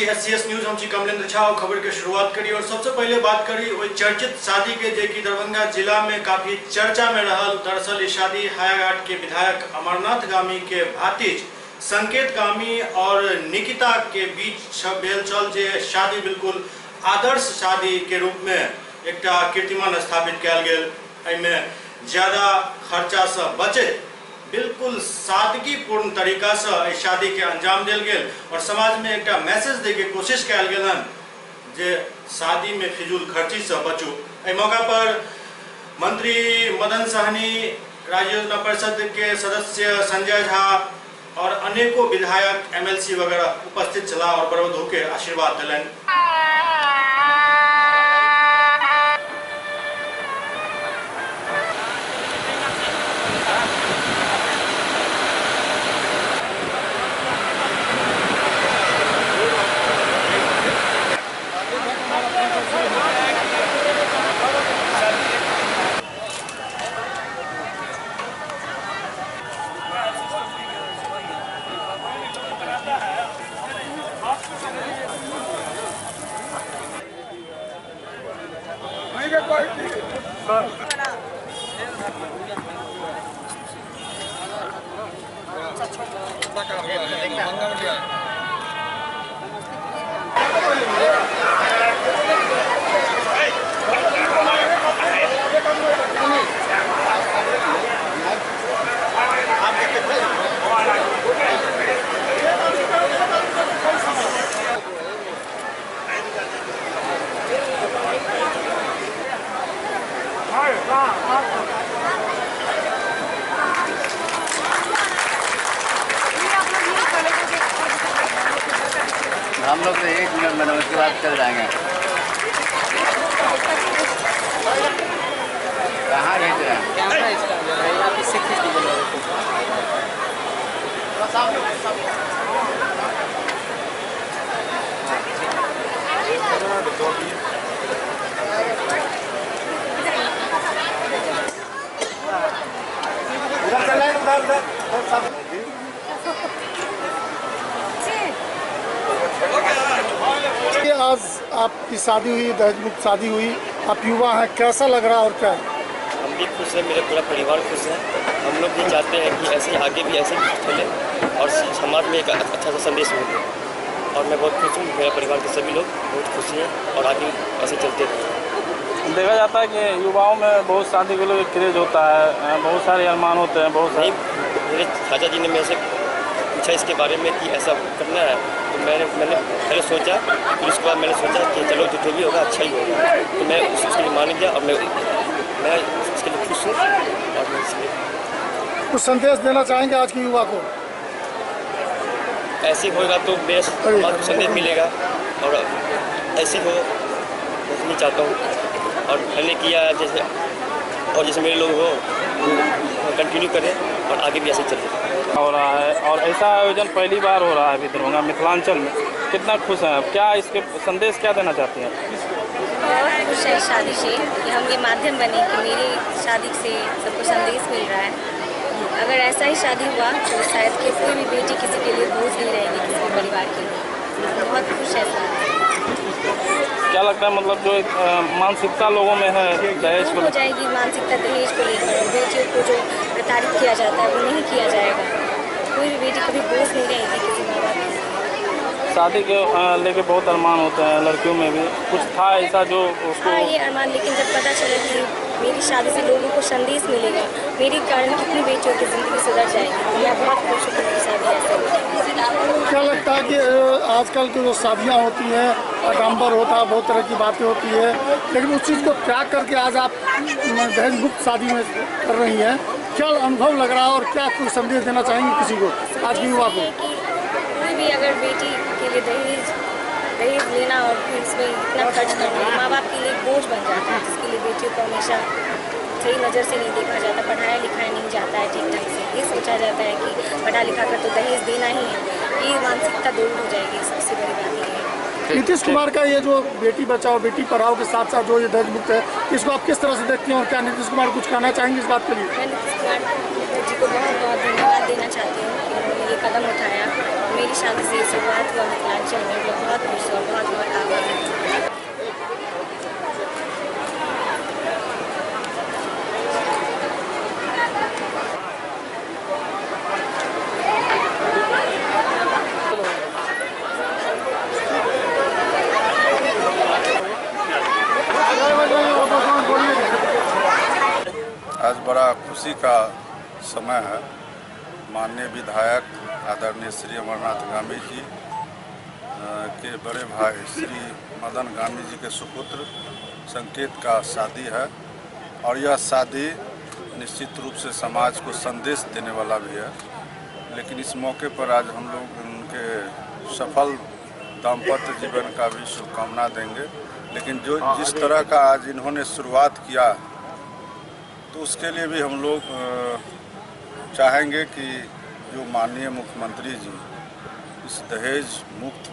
SCS news हम कमलेंद्र झा और खबर की शुरुआत करी और सबसे पहले बात करी वही चर्चित शादी के जे की दरभंगा जिला में काफी चर्चा में रहल। दरअसल ये शादी हायाघाट के विधायक अमरनाथ गामी के भातिज संकेत गामी और निकिता के बीच भेल छल जे शादी बिल्कुल आदर्श शादी के रूप में एक कीर्तिमान स्थापित कयल गेल। एहिमे ज्यादा खर्चा से बचे बिल्कुल सादगीपूर्ण तरीका से शादी के अंजाम दिल गेल और समाज में एक मैसेज दे के कोशिश कयल गेल जे शादी में फिजूल खर्ची से बचू। एहि मौका पर मंत्री मदन सहनी, राज्य योजना परिषद के सदस्य संजय झा और अनेकों विधायक MLC वगैरह उपस्थित चला और बरवधू के आशीर्वाद दिलन। हम लोग तो 1 मिनट में उसके बाद चल जाएंगे। कहाँ भेज रहे हैं? आज आपकी शादी हुई, दहेज मुक्त शादी हुई, आप युवा हैं, कैसा लग रहा और क्या? हम भी खुश हैं, मेरा पूरा परिवार खुश है। हम लोग भी चाहते हैं कि ऐसे आगे भी ऐसे चले और समाज में एक अच्छा सा संदेश मिले और मैं बहुत खुश हूँ। मेरा परिवार के सभी लोग बहुत खुशी हैं और आगे ऐसे चलते रहें। देखा जाता है कि युवाओं में बहुत शादी के लिए क्रेज होता है, बहुत सारे अरमान होते हैं। बहुत सारे मेरे चाचा जी ने मेरे से पूछा इसके बारे में कि ऐसा करना है, तो मैंने पहले सोचा, फिर उसके बाद मैंने सोचा कि चलो जो भी होगा अच्छा ही होगा, तो मैं उसके लिए मान गया और मैं उसके लिए खुश हूँ। और मैं इसलिए कुछ संदेश देना चाहेंगे आज के युवा को? ऐसे होगा तो मेरे समाज को संदेश मिलेगा और ऐसे हो मैं नहीं चाहता हूँ। और मैंने किया जैसे और जैसे मेरे लोग हो कंटिन्यू करें और आगे भी ऐसे चले। हो रहा है और ऐसा आयोजन पहली बार हो रहा है अभी दरभंगा मिथिलांचल में। कितना खुश हैं आप? क्या इसके संदेश क्या देना चाहती हैं? बहुत खुश है शादी से कि हम ये माध्यम बने कि मेरी शादी से सबको संदेश मिल रहा है। अगर ऐसा ही शादी हुआ तो शायद कि कोई भी बेटी किसी के लिए बोझ नहीं रहेगी, किसी भी परिवार के लिए। बहुत खुश है सर। क्या लगता है मतलब जो एक मानसिकता लोगों में है दहेज को हो जाएगी, मानसिकता दहेज को लेकर बेटियों को जो प्रताड़ित किया जाता है वो नहीं किया जाएगा। कोई भी बेटी कभी बोझ नहीं रहेगी किसी माँ बाप की। शादी के लेके बहुत अरमान होते हैं लड़कियों में भी। कुछ था ऐसा जो उसको? हाँ ये अरमान, लेकिन जब पता चला कि मेरी शादी से लोगों को संदेश मिलेगा, मेरे कारण कितनी बेटियों की ज़िंदगी सुधर जाएगी। मैं बहुत खुश हूँ कि शादी ऐसे हो। क्या लगता है कि आजकल की जो शादियाँ होती हैं, आडम्बर होता है, बहुत तरह की बातें होती है, लेकिन उस चीज़ को त्याग करके आज आप दहेज मुक्त शादी में कर रही हैं, क्या अनुभव लग रहा है और क्या कुछ संदेश देना चाहेंगे किसी को, आज के युवा को? कोई भी अगर बेटी के लिए दहेज लेना और फिर इसमें इतना खर्च करना माँ बाप के लिए बोझ बन जाता है, जिसके लिए बेटियों को हमेशा सही नज़र से नहीं देखा जाता, पढ़ाया लिखाया नहीं जाता है ठीक ढंग से। ये सोचा जाता है कि पढ़ा लिखा कर तो दहेज देना ही है। ये मानसिकता दूर हो जाएगी, सबसे बड़ी बात ये है। नीतीश कुमार का ये जो बेटी बचाओ बेटी पढ़ाओ के साथ साथ जो ये दहेज मुक्त है, इसको आप किस तरह से देखते हैं और क्या नीतीश कुमार कुछ कहना चाहेंगे इस बात के लिए? मैं नीतीश कुमार जी को बहुत बहुत धन्यवाद देना चाहती हूँ कि उन्होंने ये कदम उठाया। मेरी शादी से शुरुआत हुआ मिथिलांचल में, लोग बहुत खुश और बहुत बहुत आभार है। आज बड़ा खुशी का समय है। माननीय विधायक आदरणीय श्री अमरनाथ गामी जी के बड़े भाई श्री मदन गामी जी के सुपुत्र संकेत का शादी है और यह शादी निश्चित रूप से समाज को संदेश देने वाला भी है। लेकिन इस मौके पर आज हम लोग उनके सफल दाम्पत्य जीवन का भी शुभकामना देंगे। लेकिन जो जिस तरह का आज इन्होंने शुरुआत किया तो उसके लिए भी हम लोग चाहेंगे कि जो माननीय मुख्यमंत्री जी इस दहेज मुक्त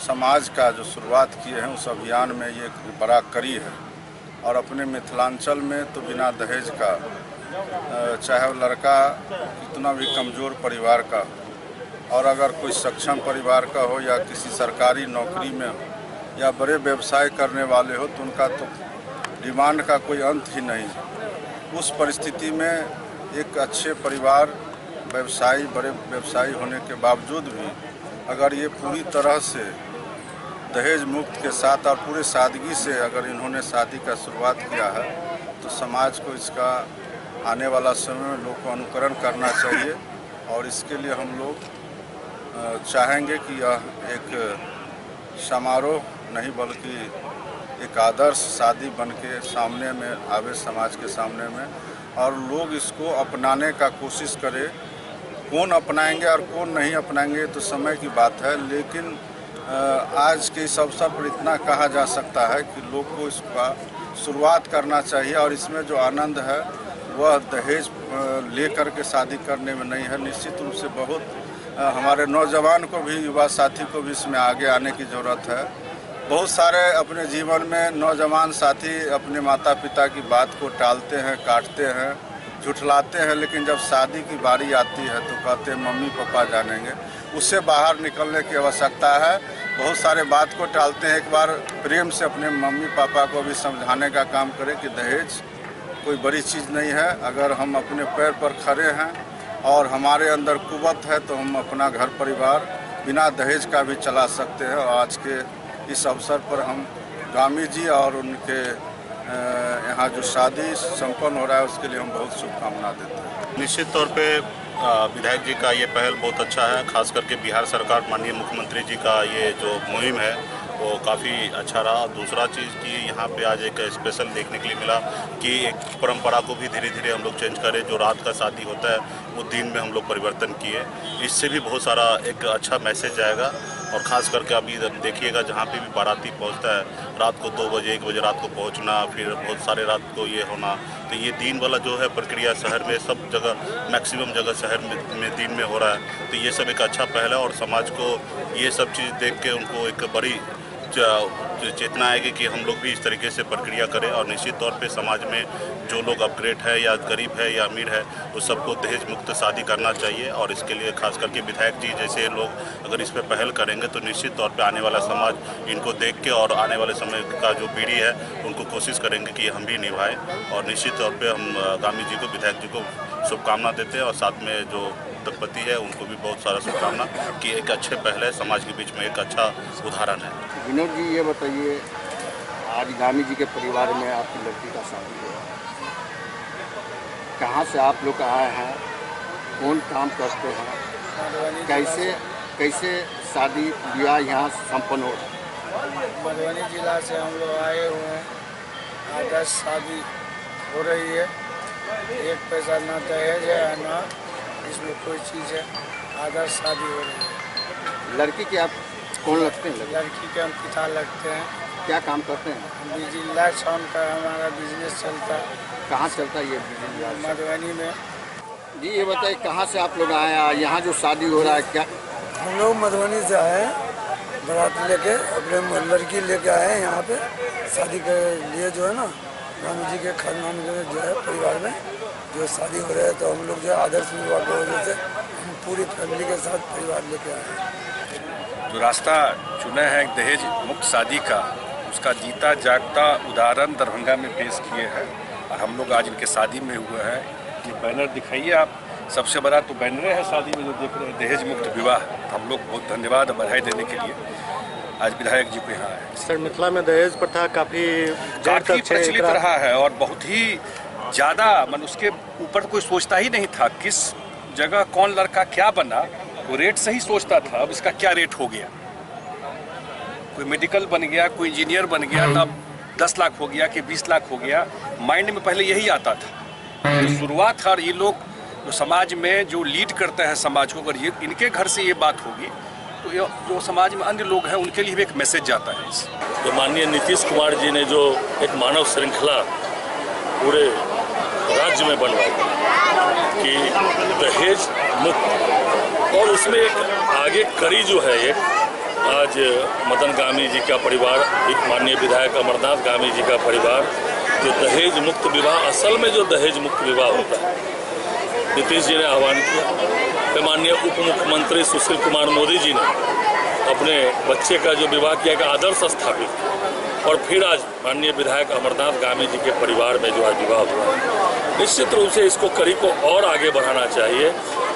समाज का जो शुरुआत किए हैं उस अभियान में ये बड़ा कड़ी है। और अपने मिथिलांचल में तो बिना दहेज का चाहे वो लड़का कितना भी कमज़ोर परिवार का और अगर कोई सक्षम परिवार का हो या किसी सरकारी नौकरी में हो या बड़े व्यवसाय करने वाले हो तो उनका तो डिमांड का कोई अंत ही नहीं है। उस परिस्थिति में एक अच्छे परिवार व्यवसायी बड़े व्यवसायी होने के बावजूद भी अगर ये पूरी तरह से दहेज मुक्त के साथ और पूरे सादगी से अगर इन्होंने शादी का शुरुआत किया है तो समाज को इसका आने वाला समय में लोग को अनुकरण करना चाहिए। और इसके लिए हम लोग चाहेंगे कि यह एक समारोह नहीं बल्कि एक आदर्श शादी बन के सामने में आवे समाज के सामने में और लोग इसको अपनाने का कोशिश करें। कौन अपनाएंगे और कौन नहीं अपनाएंगे तो समय की बात है। लेकिन आज के इस अवसर पर इतना कहा जा सकता है कि लोग को इसका शुरुआत करना चाहिए और इसमें जो आनंद है वह दहेज लेकर के शादी करने में नहीं है। निश्चित रूप से बहुत हमारे नौजवान को भी युवा साथी को भी इसमें आगे आने की ज़रूरत है। बहुत सारे अपने जीवन में नौजवान साथी अपने माता पिता की बात को टालते हैं, काटते हैं, झुठलाते हैं, लेकिन जब शादी की बारी आती है तो कहते हैं मम्मी पापा जानेंगे। उससे बाहर निकलने की आवश्यकता है। बहुत सारे बात को टालते हैं। एक बार प्रेम से अपने मम्मी पापा को भी समझाने का काम करें कि दहेज कोई बड़ी चीज़ नहीं है। अगर हम अपने पैर पर खड़े हैं और हमारे अंदर कुव्वत है तो हम अपना घर परिवार बिना दहेज का भी चला सकते हैं। और आज के इस अवसर पर हम गामी जी और उनके यहाँ जो शादी संपन्न हो रहा है उसके लिए हम बहुत शुभकामना देते हैं। निश्चित तौर पे विधायक जी का ये पहल बहुत अच्छा है। खास करके बिहार सरकार माननीय मुख्यमंत्री जी का ये जो मुहिम है वो काफ़ी अच्छा रहा। दूसरा चीज़ कि यहाँ पे आज एक स्पेशल देखने के लिए मिला कि एक परंपरा को भी धीरे धीरे हम लोग चेंज करें। जो रात का शादी होता है वो दिन में हम लोग परिवर्तन किए। इससे भी बहुत सारा एक अच्छा मैसेज जाएगा। और ख़ास करके अभी देखिएगा जहाँ पे भी बाराती पहुँचता है रात को 2 बजे 1 बजे रात को पहुँचना, फिर बहुत सारे रात को ये होना, तो ये दिन वाला जो है प्रक्रिया शहर में सब जगह मैक्सिमम जगह शहर में दिन में हो रहा है। तो ये सब एक अच्छा पहल है और समाज को ये सब चीज़ देख के उनको एक बड़ी चेतना आएगी कि हम लोग भी इस तरीके से प्रक्रिया करें। और निश्चित तौर पे समाज में जो लोग अपग्रेड है या गरीब है या अमीर है उस सबको दहेज मुक्त शादी करना चाहिए। और इसके लिए खास करके विधायक जी जैसे लोग अगर इस पर पहल करेंगे तो निश्चित तौर पे आने वाला समाज इनको देख के और आने वाले समय का जो पीढ़ी है उनको कोशिश करेंगे कि हम भी निभाएं। और निश्चित तौर पर हम गामी जी को विधायक जी को शुभकामना देते हैं और साथ में जो दंपति है उनको भी बहुत सारा शुभकामना कि एक अच्छे पहले समाज के बीच में एक अच्छा उदाहरण है। विनोद जी ये बताइए, आज गामी जी के परिवार में आपकी लड़की का शादी है, कहाँ से आप लोग आए हैं, कौन काम करते हैं, कैसे शादी ब्याह यहाँ संपन्न हो? मधुबनी जिला से हम लोग आए हुए हैं। आदर्श शादी हो रही है। एक पैसा ना दहेज है ना इसमें कोई चीज़ है। आदर्श शादी हो रही है। लड़की के आप कौन लगते हैं? लड़की के हम पिता लगते हैं। क्या काम करते हैं? बिजली लाइट साउंड का हमारा बिजनेस चलता है। कहाँ चलता है ये बिजली? मधुबनी में। जी ये बताइए, कहाँ से आप लोग आए हैं? यहाँ जो शादी हो रहा है क्या? हम लोग मधुबनी से आए हैं। बारात लेके अपने लड़की लेके आए हैं यहाँ पे शादी के लिए। जो है ना गांधी जी के खानदान में जो है परिवार में जो शादी हो रहा है, तो हम लोग जो है आदर्श विवाह की वजह से हम पूरी फैमिली के साथ परिवार लेके आए हैं। जो रास्ता चुना है दहेज मुक्त शादी का, उसका जीता जागता उदाहरण दरभंगा में पेश किए हैं और हम लोग आज इनके शादी में हुए हैं। ये बैनर दिखाइए आप, सबसे बड़ा तो बैनर है शादी में जो देख रहे हैं, दहेज मुक्त विवाह। हम लोग बहुत धन्यवाद बधाई देने के लिए आज विधायक जी को यहाँ आए। सर, मिथिला में दहेज प्रथा काफ़ी प्रचलित रहा है और बहुत ही ज़्यादा, मन उसके ऊपर कोई सोचता ही नहीं था किस जगह कौन लड़का क्या बना, वो रेट से ही सोचता था। अब इसका क्या रेट हो गया, कोई मेडिकल बन गया, कोई इंजीनियर बन गया, तब 10 लाख हो गया कि 20 लाख हो गया। माइंड में पहले यही आता था। तो शुरुआत है, और ये लोग जो समाज में जो लीड करते हैं समाज को, अगर ये इनके घर से ये बात होगी तो जो समाज में अन्य लोग हैं उनके लिए भी एक मैसेज जाता है। तो माननीय नीतीश कुमार जी ने जो एक मानव श्रृंखला पूरे राज्य में बनवाई कि दहेज मुक्त, और उसमें एक आगे कड़ी जो है एक आज मदन गामी जी का परिवार, एक माननीय विधायक अमरनाथ गामी जी का परिवार, जो दहेज मुक्त विवाह, असल में जो दहेज मुक्त विवाह होता है, नीतीश जी ने आह्वान किया। फिर माननीय उप मुख्यमंत्री सुशील कुमार मोदी जी ने अपने बच्चे का जो विवाह किया का आदर्श स्थापित किया, और फिर आज माननीय विधायक अमरनाथ गामी जी के परिवार में जो आज विवाह हुआ। निश्चित रूप से इसको कड़ी को और आगे बढ़ाना चाहिए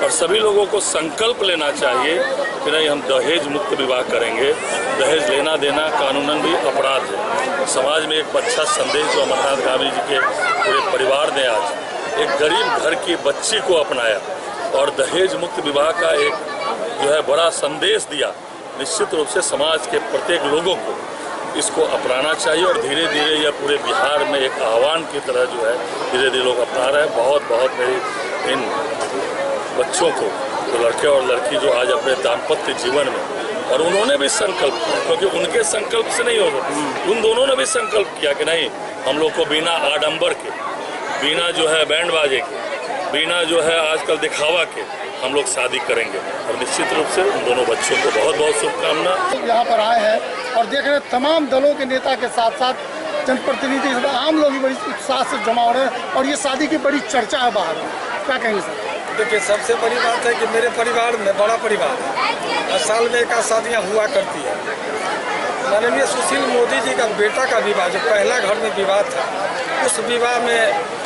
और सभी लोगों को संकल्प लेना चाहिए कि नहीं, हम दहेज मुक्त विवाह करेंगे। दहेज लेना देना कानूनन भी अपराध है। समाज में एक अच्छा संदेश जो अमरनाथ गामी जी के पूरे परिवार ने आज एक गरीब घर की बच्ची को अपनाया और दहेज मुक्त विवाह का एक जो है बड़ा संदेश दिया। निश्चित रूप से समाज के प्रत्येक लोगों को इसको अपनाना चाहिए और धीरे धीरे यह पूरे बिहार में एक आह्वान की तरह जो है धीरे धीरे लोग अपना रहे हैं। बहुत बहुत मेरी इन बच्चों को, तो लड़के और लड़की जो आज अपने दाम्पत्य जीवन में, और उन्होंने भी संकल्प किया, क्योंकि उनके संकल्प से नहीं होगा, उन दोनों ने भी संकल्प किया कि नहीं, हम लोग को बिना आडंबर के, बिना जो है बैंड बाजे के, बिना जो है आजकल दिखावा के हम लोग शादी करेंगे। और निश्चित रूप से उन दोनों बच्चों को बहुत बहुत शुभकामना। यहाँ पर आए हैं और देख रहे हैं तमाम दलों के नेता के साथ साथ जनप्रतिनिधि, आम लोग भी बड़ी उत्साह से जमा हो रहे हैं और ये शादी की बड़ी चर्चा है बाहर। क्या कहेंगे सर? देखिए, सबसे बड़ी बात है कि मेरे परिवार में बड़ा परिवार है, साल में एक शादियाँ हुआ करती है। माननीय सुशील मोदी जी का बेटा का विवाह, जो पहला घर में विवाह था, उस विवाह में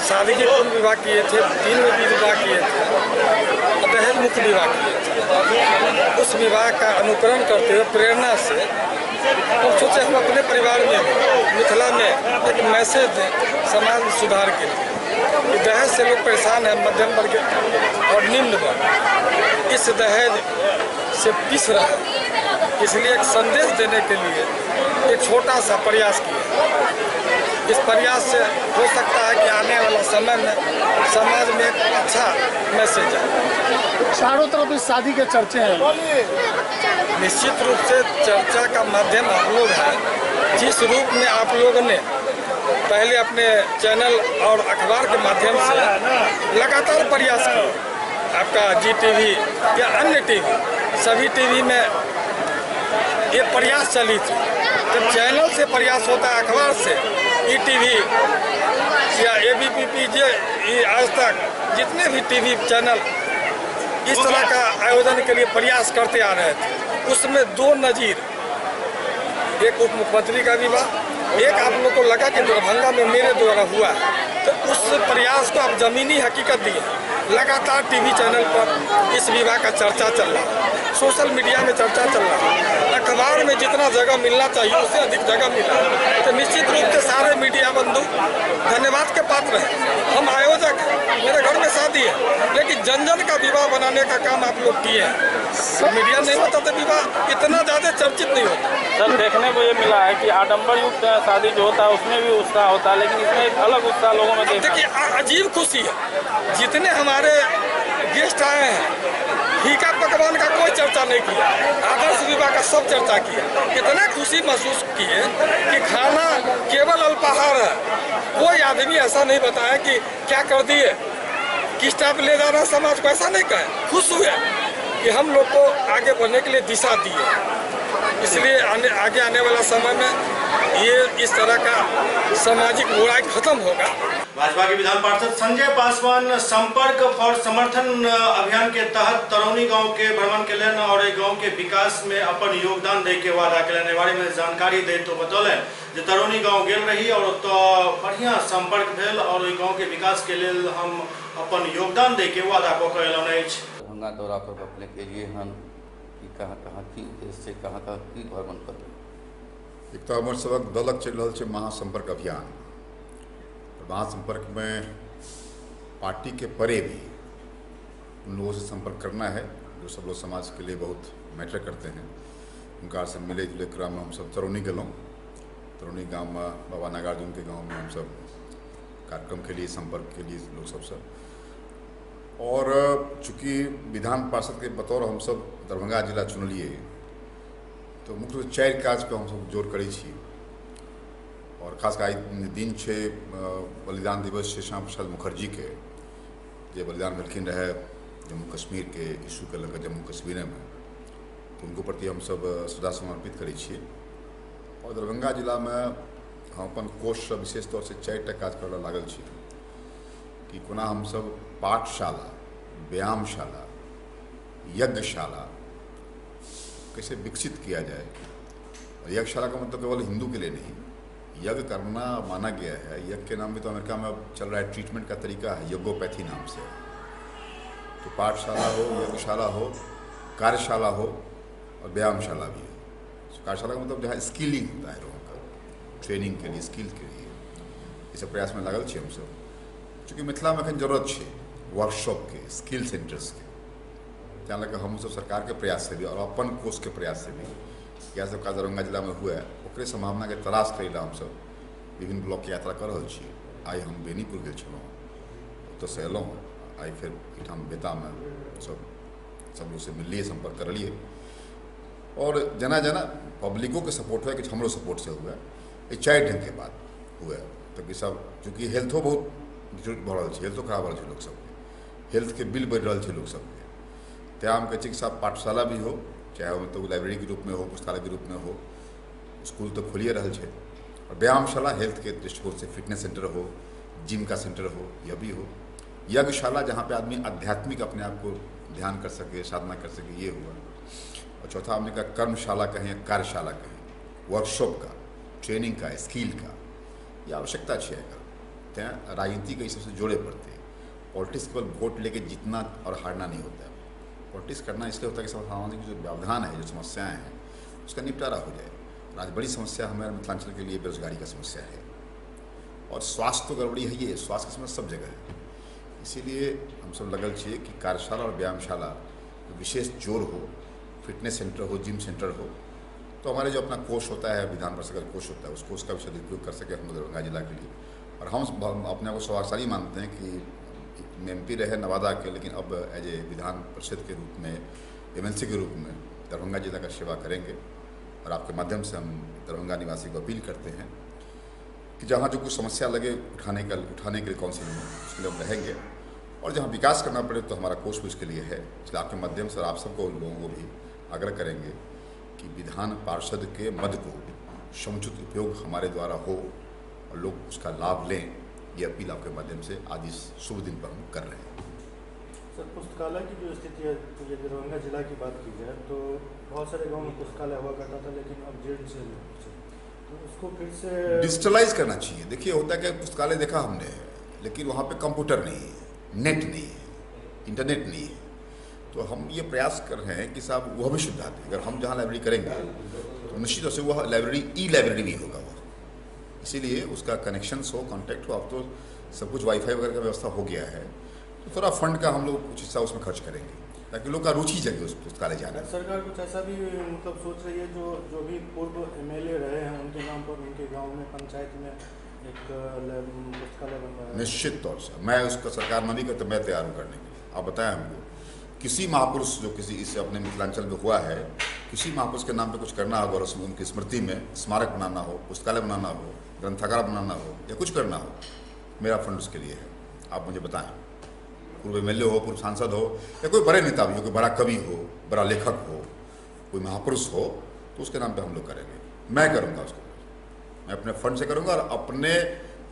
शादी के 3 विवाह किए थे, 3 में भी विवाह किए थे, दहेज मुक्त विवाह किए थे। उस विवाह का अनुकरण करते हुए प्रेरणा से हम सोचे हम अपने परिवार में मिथिला में एक मैसेज दें समाज में सुधार के लिए कि दहेज से लोग परेशान हैं, मध्यम वर्ग और निम्न वर्ग इस दहेज से पिस रहा है। इसलिए एक संदेश देने के लिए एक छोटा सा प्रयास किया। इस प्रयास से हो सकता है कि आने वाला समय में समाज में एक अच्छा मैसेज है। चारों तरफ इस शादी के चर्चे हैं। निश्चित रूप से चर्चा का माध्यम आप लोग हैं। जिस रूप में आप लोगों ने पहले अपने चैनल और अखबार के माध्यम से लगातार प्रयास किए, आपका GTV या अन्य टीवी, सभी टीवी में ये प्रयास चली थी। जब चैनल से प्रयास होता है, अखबार से, ETV या ABP, आज तक जितने भी टीवी चैनल इस तरह का आयोजन के लिए प्रयास करते आ रहे थे, उसमें 2 नजीर, एक उप मुख्यमंत्री का विवाह, एक आप लोग को लगा कि दरभंगा में मेरे द्वारा हुआ, तो उस प्रयास को आप जमीनी हकीकत दिए। लगातार टीवी चैनल पर इस विवाह का चर्चा चल रहा, सोशल मीडिया में चर्चा चल रहा, अखबार में जितना जगह मिलना चाहिए उससे अधिक जगह मिला। तो निश्चित रूप से सारे मीडिया बंधु धन्यवाद के पात्र हैं। हम आयोजक हैं, मेरे घर में शादी है, लेकिन जन जन का विवाह बनाने का काम आप लोग किए हैं। तो मीडिया नहीं होता तो विवाह इतना ज़्यादा चर्चित नहीं होता। सर, देखने को ये मिला है कि आडंबर युक्त शादी जो होता है उसमें भी उत्साह होता है, लेकिन इसमें एक अलग उत्साह लोगों में देखिए, अजीब खुशी है। जितने हमारे गेस्ट आए हैं, फीका पकवान का कोई चर्चा नहीं किया, आदर्श विवाह का सब चर्चा किया। इतना खुशी महसूस किए कि खाना केवल अल्पाहार है। कोई आदमी ऐसा नहीं बताया कि क्या कर दिए, किस टाइप ले जा रहा समाज को, ऐसा नहीं कहे। खुश हुए कि हम लोग को आगे बढ़ने के लिए दिशा दिए। इसलिए आगे आने वाला समय में ये इस तरह का सामाजिक बुराई खत्म होगा। भाजपा के विधान पार्षद संजय पासवान संपर्क फॉर समर्थन अभियान के तहत तरौनी गांव के भ्रमण कलन और गांव के विकास में अपन योगदान दे के वादा कलन बारे में जानकारी दे तो बतौलन जे तरौनी गांव गेल रही और तो बढ़िया संपर्क भेल और गांव के विकास के लिए हम अपन योगदान दे के वादा को कलन अछि। दरभंगा दौरा पर अपने के लिए हम कि कहाँ की उद्देश्य से कहाँ की भ्रमण कर एक तो हमर सबक दलक चल रहा है महासंपर्क अभियान। महासंपर्क में पार्टी के परे भी उन लोगों से संपर्क करना है जो सब लोग समाज के लिए बहुत मैटर करते हैं। उनका सब मिले जुले क्रम में हम सब तरौनी गलों। तरौनी गांव में बाबा नागार्जुन के गांव में हम सब कार्यक्रम के लिए संपर्क के लिए लोग सब और चूँकि विधान पार्षद के बतौर हम सब दरभंगा जिला चुनलिए तो मुख्य रूप से 4 काज पर हम सब जोर करै छी और खास कर दिन छे बलिदान दिवस छे श्यामा प्रसाद मुखर्जी के जे बलिदान भेलखिन रहे जम्मू कश्मीर के इशू के लग जम्मू कश्मीर में तो उनको प्रति हम सब श्रद्धा समर्पित करै छी। और दरभंगा जिला में हम अपन कोष विशेष तौर से 4टा काज करला लागल छी कि कोना हम सब पाठशाला, व्यायामशाला, यज्ञशाला कैसे विकसित किया जाए। और यज्ञशाला का मतलब केवल हिंदू के लिए नहीं, यज्ञ करना माना गया है। यज्ञ के नाम भी तो अमेरिका में चल रहा है, ट्रीटमेंट का तरीका है यज्ञोपैथी नाम से। तो पाठशाला हो, यज्ञशाला हो, कार्यशाला हो और व्यायामशाला भी हो। कार्यशाला का मतलब जहाँ स्किलिंग होता है लोगों का, ट्रेनिंग के लिए, स्किल के लिए, ये सब प्रयास में लागल छे हम सब। चूँकि मिथिला में अखन जरूरत है वर्कशॉप के, स्किल सेंटर्स के, जहाँ लगे हम सब सरकार के प्रयास से भी और अपन कोष के प्रयास से भी यह सब काज दरभंगा जिला में हुआ है ओकरे संभावना के तलाश करे ला हम सब विभिन्न ब्लॉक के यात्रा कर रहे छी। आई हम बेनीपुर गेल छलहुँ, ओतऽ से एलहुँ, आई फिर एहिठाम बेता में सब लोग से मिलिए, संपर्क करलिए और जना जना पब्लिकों के सपोर्ट हुआ कि हमरो सपोर्ट से हुआ। ये 4 ढंग के बात हुआ ताकि सब चूँकि हेल्थो बहुत बढ़ रहा है, हेल्थो खराब रहा है लोग सबके, हेल्थ के बिल बढ़ रहा है लोग सबके। त्या हम कहते कि साहब पाठशाला भी हो, चाहे वो तो लाइब्रेरी के रूप में हो, पुस्तकालय के रूप में हो, स्कूल तो खुलिए रहा है। और व्यायामशाला हेल्थ के दृष्टिकोण से फिटनेस सेंटर हो, जिम का सेंटर हो, यह भी हो। यज्ञशाला जहाँ पे आदमी आध्यात्मिक अपने आप को ध्यान कर सके, साधना कर सके, ये हुआ। और चौथा हमने कहा कर्मशाला कहें या कार्यशाला कहें, वर्कशॉप का, ट्रेनिंग का, स्किल का, ये आवश्यकता है। त्या राजनीति के सबसे जोड़े पड़ते हैं। पॉलिटिक्स केवल वोट लेके जीतना और हारना नहीं होता है। पॉलिटिक्स करना इसलिए होता है कि सामाजिक जो व्यवधान है, जो समस्याएं हैं, उसका निपटारा हो जाए। आज बड़ी समस्या हमारे मिथिलांचल के लिए बेरोजगारी का समस्या है और स्वास्थ्य तो गड़बड़ी है, ये स्वास्थ्य की समस्या सब जगह है। इसीलिए हम सब लगल छे कि कार्यशाला और व्यायामशाला विशेष जोर हो, फिटनेस सेंटर हो, जिम सेंटर हो, तो हमारे जो अपना कोष होता है, विधान पार्षद का कोष होता है, उस कोष का भी सदुपयोग कर सके हम दरभंगा जिला के लिए। और हम अपने को सौभाग्यशाली मानते हैं कि MP रहे नवादा के, लेकिन अब एज ए विधान परिषद के रूप में, MLC के रूप में दरभंगा जिला का सेवा करेंगे। और आपके माध्यम से हम दरभंगा निवासी को अपील करते हैं कि जहाँ जो कुछ समस्या लगे उठाने के लिए काउंसिल में, उसके लिए हम रहेंगे। और जहाँ विकास करना पड़े तो हमारा कोष भी उसके लिए है। इसलिए आपके माध्यम से आप सबको, लोगों को भी आग्रह करेंगे कि विधान पार्षद के मद को समुचित उपयोग हमारे द्वारा हो और लोग उसका लाभ लें। ये अपील आपके माध्यम से आज इस शुभ दिन पर हम कर रहे हैं। सर, पुस्तकालय की जो स्थिति है, तो ये दरभंगा जिला की बात की जाए तो बहुत सारे गांव में पुस्तकालय हुआ करता था, लेकिन अब जीर्ण से तो उसको फिर से डिजिटलाइज करना चाहिए। देखिए होता है कि पुस्तकालय देखा हमने, लेकिन वहाँ पे कंप्यूटर नहीं है, नेट नहीं है, इंटरनेट नहीं है। तो हम ये प्रयास कर रहे हैं कि साहब वह भी सुविधा दें। अगर हम जहाँ लाइब्रेरी करेंगे तो निश्चित रूप से वह लाइब्रेरी ई-लाइब्रेरी भी होगा वह, इसीलिए उसका कनेक्शंस हो, कॉन्टैक्ट हो। अब तो सब कुछ वाईफाई वगैरह का व्यवस्था हो गया है, तो थोड़ा फंड का हम लोग कुछ हिस्सा उसमें खर्च करेंगे ताकि लोग का रुचि जगे उस पुस्तकालय जाना। सरकार कुछ ऐसा भी मतलब सोच रही है जो भी पूर्व MLA रहे हैं उनके नाम पर उनके गांव में, पंचायत में एक पुस्तकालय बन रहा है। निश्चित तौर से मैं उसका सरकार न भी करते, मैं तैयार हूँ करने के लिए। आप बताएं हमको किसी महापुरुष जो किसी इससे अपने मिथिलांचल में हुआ है, किसी महापुरुष के नाम पे कुछ करना हो और उसमें उनकी स्मृति में स्मारक बनाना हो, पुस्तकालय बनाना हो, ग्रंथागार बनाना हो या कुछ करना हो, मेरा फंड उसके लिए है। आप मुझे बताएं, पूर्व MLA हो, पूर्व सांसद हो या कोई बड़े नेता भी हो, कोई बड़ा कवि हो, बड़ा लेखक हो, कोई महापुरुष हो, तो उसके नाम पे हम लोग करेंगे। मैं करूँगा उसको, मैं अपने फंड से करूँगा और अपने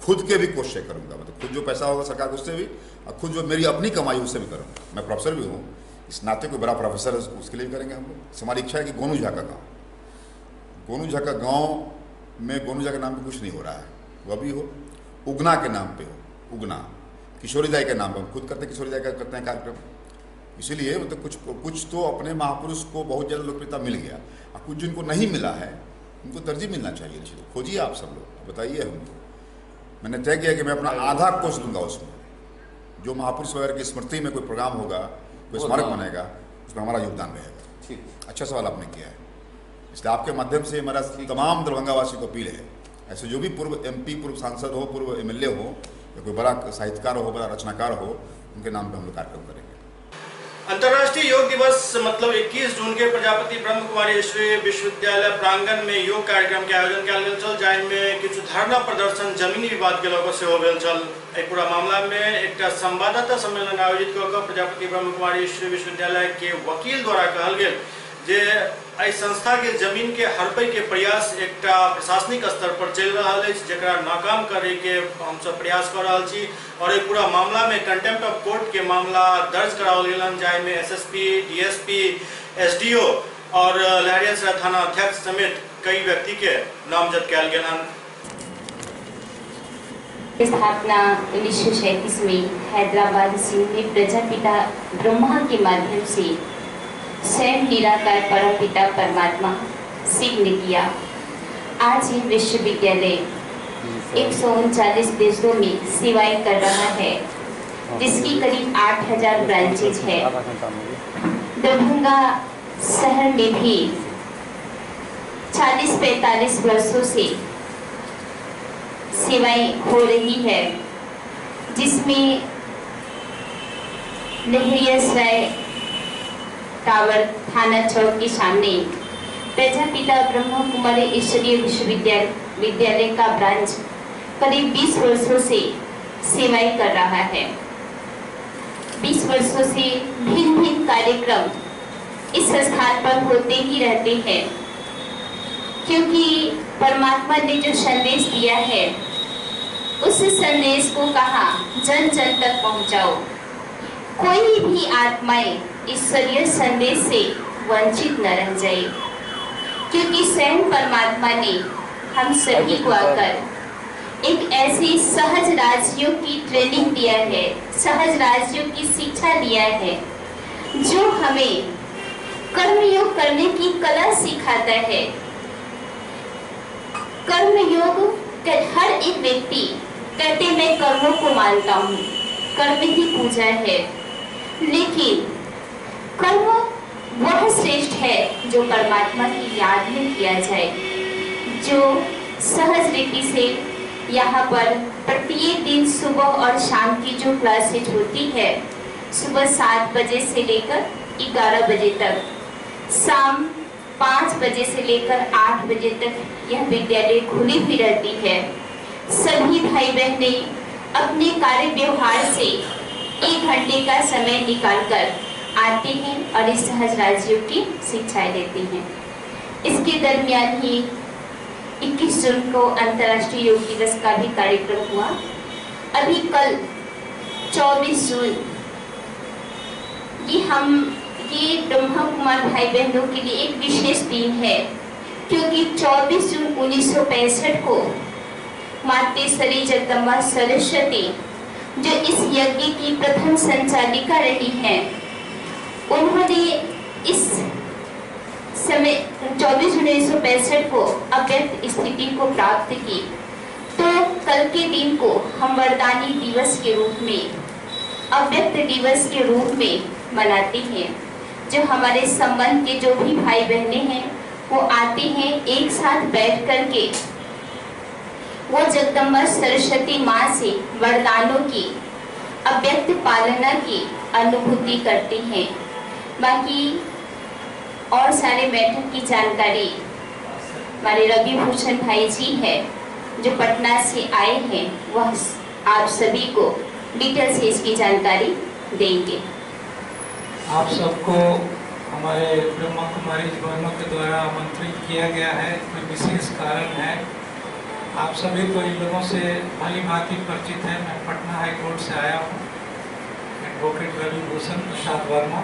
खुद के भी कोशिश से करूँगा, मतलब खुद जो पैसा होगा सरकार को उससे भी, और खुद जो मेरी अपनी कमाई उससे भी करूँगा। मैं प्रोफेसर भी हूँ, इस नाते कोई बड़ा प्रोफेसर है उसके लिए भी करेंगे हम लोग। हमारी इच्छा है कि गोनू झा का गाँव, गोनू झा का गाँव में गोनू झा के नाम पे कुछ नहीं हो रहा है, वह भी हो, उगना के नाम पे हो, उगना किशोरी दाई के नाम पे हम खुद करते हैं, किशोरी दाई का करते हैं कार्यक्रम। इसीलिए मतलब कुछ तो अपने महापुरुष को बहुत ज़्यादा लोकप्रियता मिल गया, और कुछ जिनको नहीं मिला है उनको तरजीह मिलना चाहिए। चीज़ खोजिए आप सब लोग, बताइए हमको। मैंने तय किया कि मैं अपना आधा कोर्स दूंगा उसमें, जो महापुरुष वगैरह की स्मृति में कोई प्रोग्राम होगा, कोई स्मारक बनेगा, उसमें हमारा योगदान रहेगा। ठीक, अच्छा सवाल आपने किया है, इसलिए आपके माध्यम से हमारा तमाम दरभंगा वासियों को अपील है, ऐसे जो भी पूर्व MP, पूर्व सांसद हो, पूर्व MLA हो, या कोई बड़ा साहित्यकार हो, बड़ा रचनाकार हो, उनके नाम पे हम लोग कार्यक्रम करेंगे। अंतर्राष्ट्रीय योग दिवस मतलब 21 जून के प्रजापति ब्रह्म कुमारी ईश्वरीय विश्वविद्यालय प्रांगण में योग कार्यक्रम के आयोजन कयल गेल छल, जाहिमे किछु धरना प्रदर्शन जमीनी विवाद के लऽ कऽ सेहो भेल छल। एहि पूरा मामला में एक संवाददाता सम्मेलन आयोजित कऽ कऽ प्रजापति ब्रह्म कुमारी ईश्वरीय विश्वविद्यालय के वकील द्वारा कहल गेल जे एहि संस्था के जमीन के हड़पै के प्रयास एक प्रशासनिक स्तर पर चल रहा है, जकरा नाकाम करे के हम सब प्रयास कर रहा छी, और एक पूरा मामला में कंटेम्प्ट ऑफ कोर्ट के मामला दर्ज कराओल गेल, जाहिमे SSP, DSP, SDO और लहरियासराय थाना अध्यक्ष समेत कई व्यक्ति के नामजद कयल गेल हन। स्थापना 1937 में हैदराबाद सिंह ने प्रजापिता ब्रह्मा के माध्यम से स्वयं निराकार परमपिता परमात्मा शिव ने किया। आज ये विश्वविद्यालय 139 देशों में सेवाएं कर रहा है, जिसकी करीब 8000 ब्रांचेज है। दरभंगा शहर में भी 40-45 वर्षों से सेवाएं हो रही है, जिसमें लहरियासराय टावर थाना चौक के सामने प्रजापिता ब्रह्म कुमारी ईश्वरीय विश्वविद्यालय का ब्रांच करीब 20 वर्षों से सेवाएं कर रहा है। 20 वर्षों से भिन्न भिन्न कार्यक्रम इस स्थान पर होते ही रहते हैं, क्योंकि परमात्मा ने जो संदेश दिया है उस संदेश को कहा जन जन तक पहुंचाओ। कोई भी आत्माएं ईश्वरीय संदेश से वंचित न रह जाए, क्योंकि स्वयं परमात्मा ने हम सभी को आकर एक ऐसी सहज राजयोग की ट्रेनिंग दिया है, सहज राजयोग की शिक्षा दिया है, जो हमें कर्मयोग करने की कला सिखाता है। कर्मयोग हर एक व्यक्ति कहते मैं कर्मों को मानता हूँ, कर्म ही पूजा है, लेकिन कर्म वह श्रेष्ठ है जो परमात्मा की याद में किया जाए। जो सहज रीति से यहाँ पर प्रत्येक दिन सुबह और शाम की जो क्लासेज होती है, सुबह 7 बजे से लेकर 11 बजे तक, शाम 5 बजे से लेकर 8 बजे तक यह विद्यालय खुली हुई रहती है। सभी भाई बहने अपने कार्य व्यवहार से 1 घंटे का समय निकालकर आते हैं और इस सहज राजयोग की शिक्षाएं देते हैं। इसके दरमियान ही 21 जून को अंतर्राष्ट्रीय योग दिवस का भी कार्यक्रम हुआ। अभी कल 24 जून ये ब्रह्मा कुमार भाई बहनों के लिए एक विशेष दिन है, क्योंकि 24 जून 1965 को मातेश्वरी जगदम्बा सरस्वती जो इस यज्ञ की प्रथम संचालिका रही हैं, उन्होंने इस समय 24 जून 1965 को अव्यक्त स्थिति को प्राप्त की। तो कल के दिन को हम वरदानी दिवस के रूप में, अव्यक्त दिवस के रूप में मनाते हैं। जो हमारे संबंध के जो भी भाई बहने हैं वो आते हैं, एक साथ बैठ करके वो जगदम्बा सरस्वती माँ से वरदानों की अव्यक्त पालना की अनुभूति करते हैं। बाकी और सारे बैठक की जानकारी हमारे रवि भूषण भाई जी है जो पटना से आए हैं, वह आप सभी को डिटेल से इसकी जानकारी देंगे। आप सबको हमारे ब्रह्मा कुमारी बहनों के द्वारा आमंत्रित किया गया है, कोई विशेष कारण है। आप सभी को इन लोगों से भली भांति परिचित है। मैं पटना हाई कोर्ट से आया हूँ, एडवोकेट रवि भूषण प्रसाद वर्मा।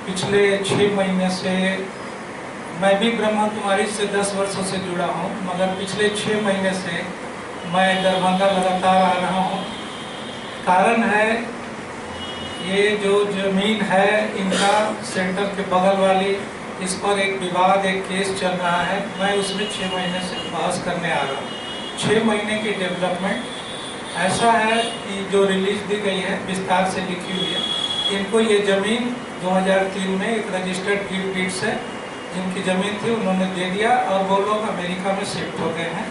पिछले 6 महीने से मैं भी ब्रह्मा कुमारी से 10 वर्षों से जुड़ा हूँ, मगर पिछले 6 महीने से मैं दरभंगा लगातार आ रहा हूँ। कारण है ये जो जमीन है इनका सेंटर के बगल वाली, इस पर एक विवाद, एक केस चल रहा है। मैं उसमें 6 महीने से बहस करने आ रहा हूँ। 6 महीने की डेवलपमेंट ऐसा है कि जो रिलीज दी गई है विस्तार से लिखी हुई है। इनको ये ज़मीन 2003 में एक रजिस्टर्ड गिफ्ट डीड से जिनकी ज़मीन थी उन्होंने दे दिया और वो लोग अमेरिका में शिफ्ट हो गए हैं।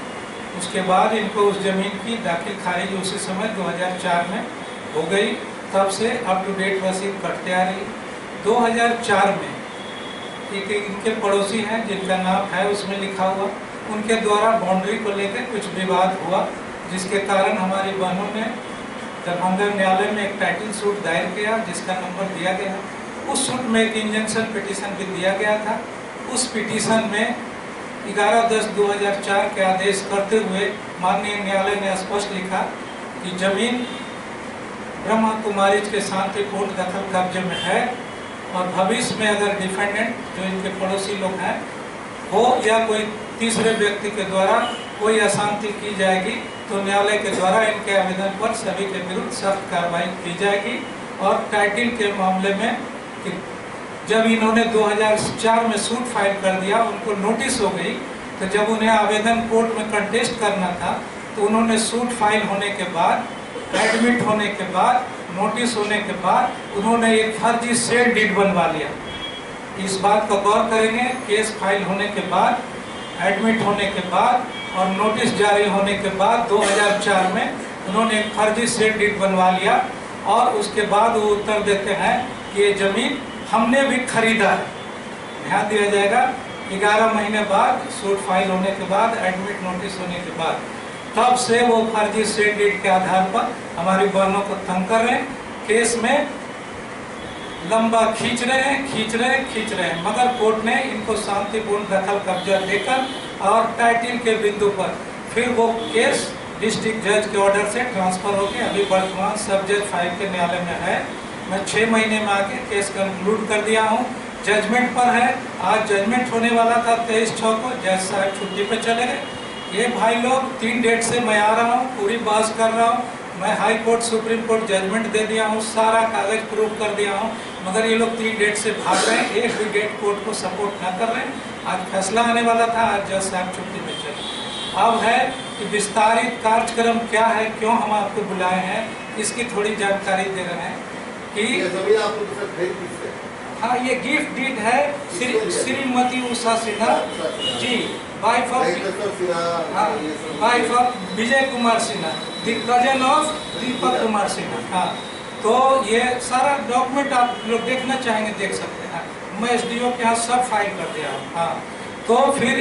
उसके बाद इनको उस ज़मीन की दाखिल खारिज उसी समय 2004 में हो गई। तब से अप टू डेट रसीद कटते आ रही। 2004 में एक इनके पड़ोसी हैं जिनका नाम है उसमें लिखा हुआ, उनके द्वारा बाउंड्री को लेकर कुछ विवाद हुआ, जिसके कारण हमारी बहनों ने दरभंगा न्यायालय में एक टाइटल सूट दायर किया जिसका नंबर दिया गया। उस सूट में एक इंजंक्शन पिटीशन भी दिया गया था। उस पिटीशन में 11/10/2004 के आदेश करते हुए माननीय न्यायालय ने स्पष्ट लिखा कि जमीन ब्रह्मा कुमारी के शांतिपूर्ण दखल कब्जे में है और भविष्य में अगर डिफेंडेंट जो इनके पड़ोसी लोग हैं हो या कोई तीसरे व्यक्ति के द्वारा कोई अशांति की जाएगी तो न्यायालय के द्वारा इनके आवेदन पर सभी के विरुद्ध सख्त कार्रवाई की जाएगी। और टाइटल के मामले में जब इन्होंने 2004 में सूट फाइल कर दिया, उनको नोटिस हो गई, तो जब उन्हें आवेदन कोर्ट में कंटेस्ट करना था तो उन्होंने सूट फाइल होने के बाद, एडमिट होने के बाद, नोटिस होने के बाद उन्होंने एक फर्जी सेल डीड बनवा लिया। इस बात को गौर करेंगे, केस फाइल होने के बाद, एडमिट होने के बाद और नोटिस जारी होने के बाद 2004 में उन्होंने एक फर्जी सेल डीड बनवा लिया और उसके बाद वो उत्तर देते हैं कि ये ज़मीन हमने भी खरीदा है। ध्यान दिया जाएगा, 11 महीने बाद सूट फाइल होने के बाद, एडमिट नोटिस होने के बाद, तब से वो फर्जी सेल डीड के आधार पर हमारी बहनों को तंग कर रहे हैं। केस में लंबा खींच रहे हैं, मगर कोर्ट ने इनको शांतिपूर्ण दखल कब्जा देकर और टाइटल के बिंदु पर फिर वो केस डिस्ट्रिक्ट जज के ऑर्डर से ट्रांसफर होकर अभी वर्तमान सब जज 5 के न्यायालय में है। मैं 6 महीने में आके केस कंक्लूड कर दिया हूँ, जजमेंट पर है। आज जजमेंट होने वाला था 23/6 को, जज साहब छुट्टी पे चले गए। ये भाई लोग 3 डेट से मैं आ रहा हूँ, पूरी बहस कर रहा हूँ, मैं high court supreme court judgement दे दिया हूँ, सारा कागज प्रूव कर दिया हूँ, मगर ये लोग 3 डेट से भाग रहे हैं, एक भी डेट कोर्ट को सपोर्ट न कर रहे हैं। आज फैसला आने वाला था, आज जज साहब छुट्टी पे चले। अब है कि विस्तारित कार्यक्रम क्या है, क्यों हम आपको बुलाए हैं, इसकी थोड़ी जानकारी दे रहे हैं कि हाँ, ये गिफ्ट डीड है Shrimati Usha Sinha ji, wife of Vijay Kumar Sinha, the cousin of Deepak Kumar Sinha. हाँ, तो ये सारा डॉक्यूमेंट आप लोग देखना चाहेंगे देख सकते हैं। मैं एसडीओ के यहाँ सब फाइल कर दिया हूँ। हाँ, तो फिर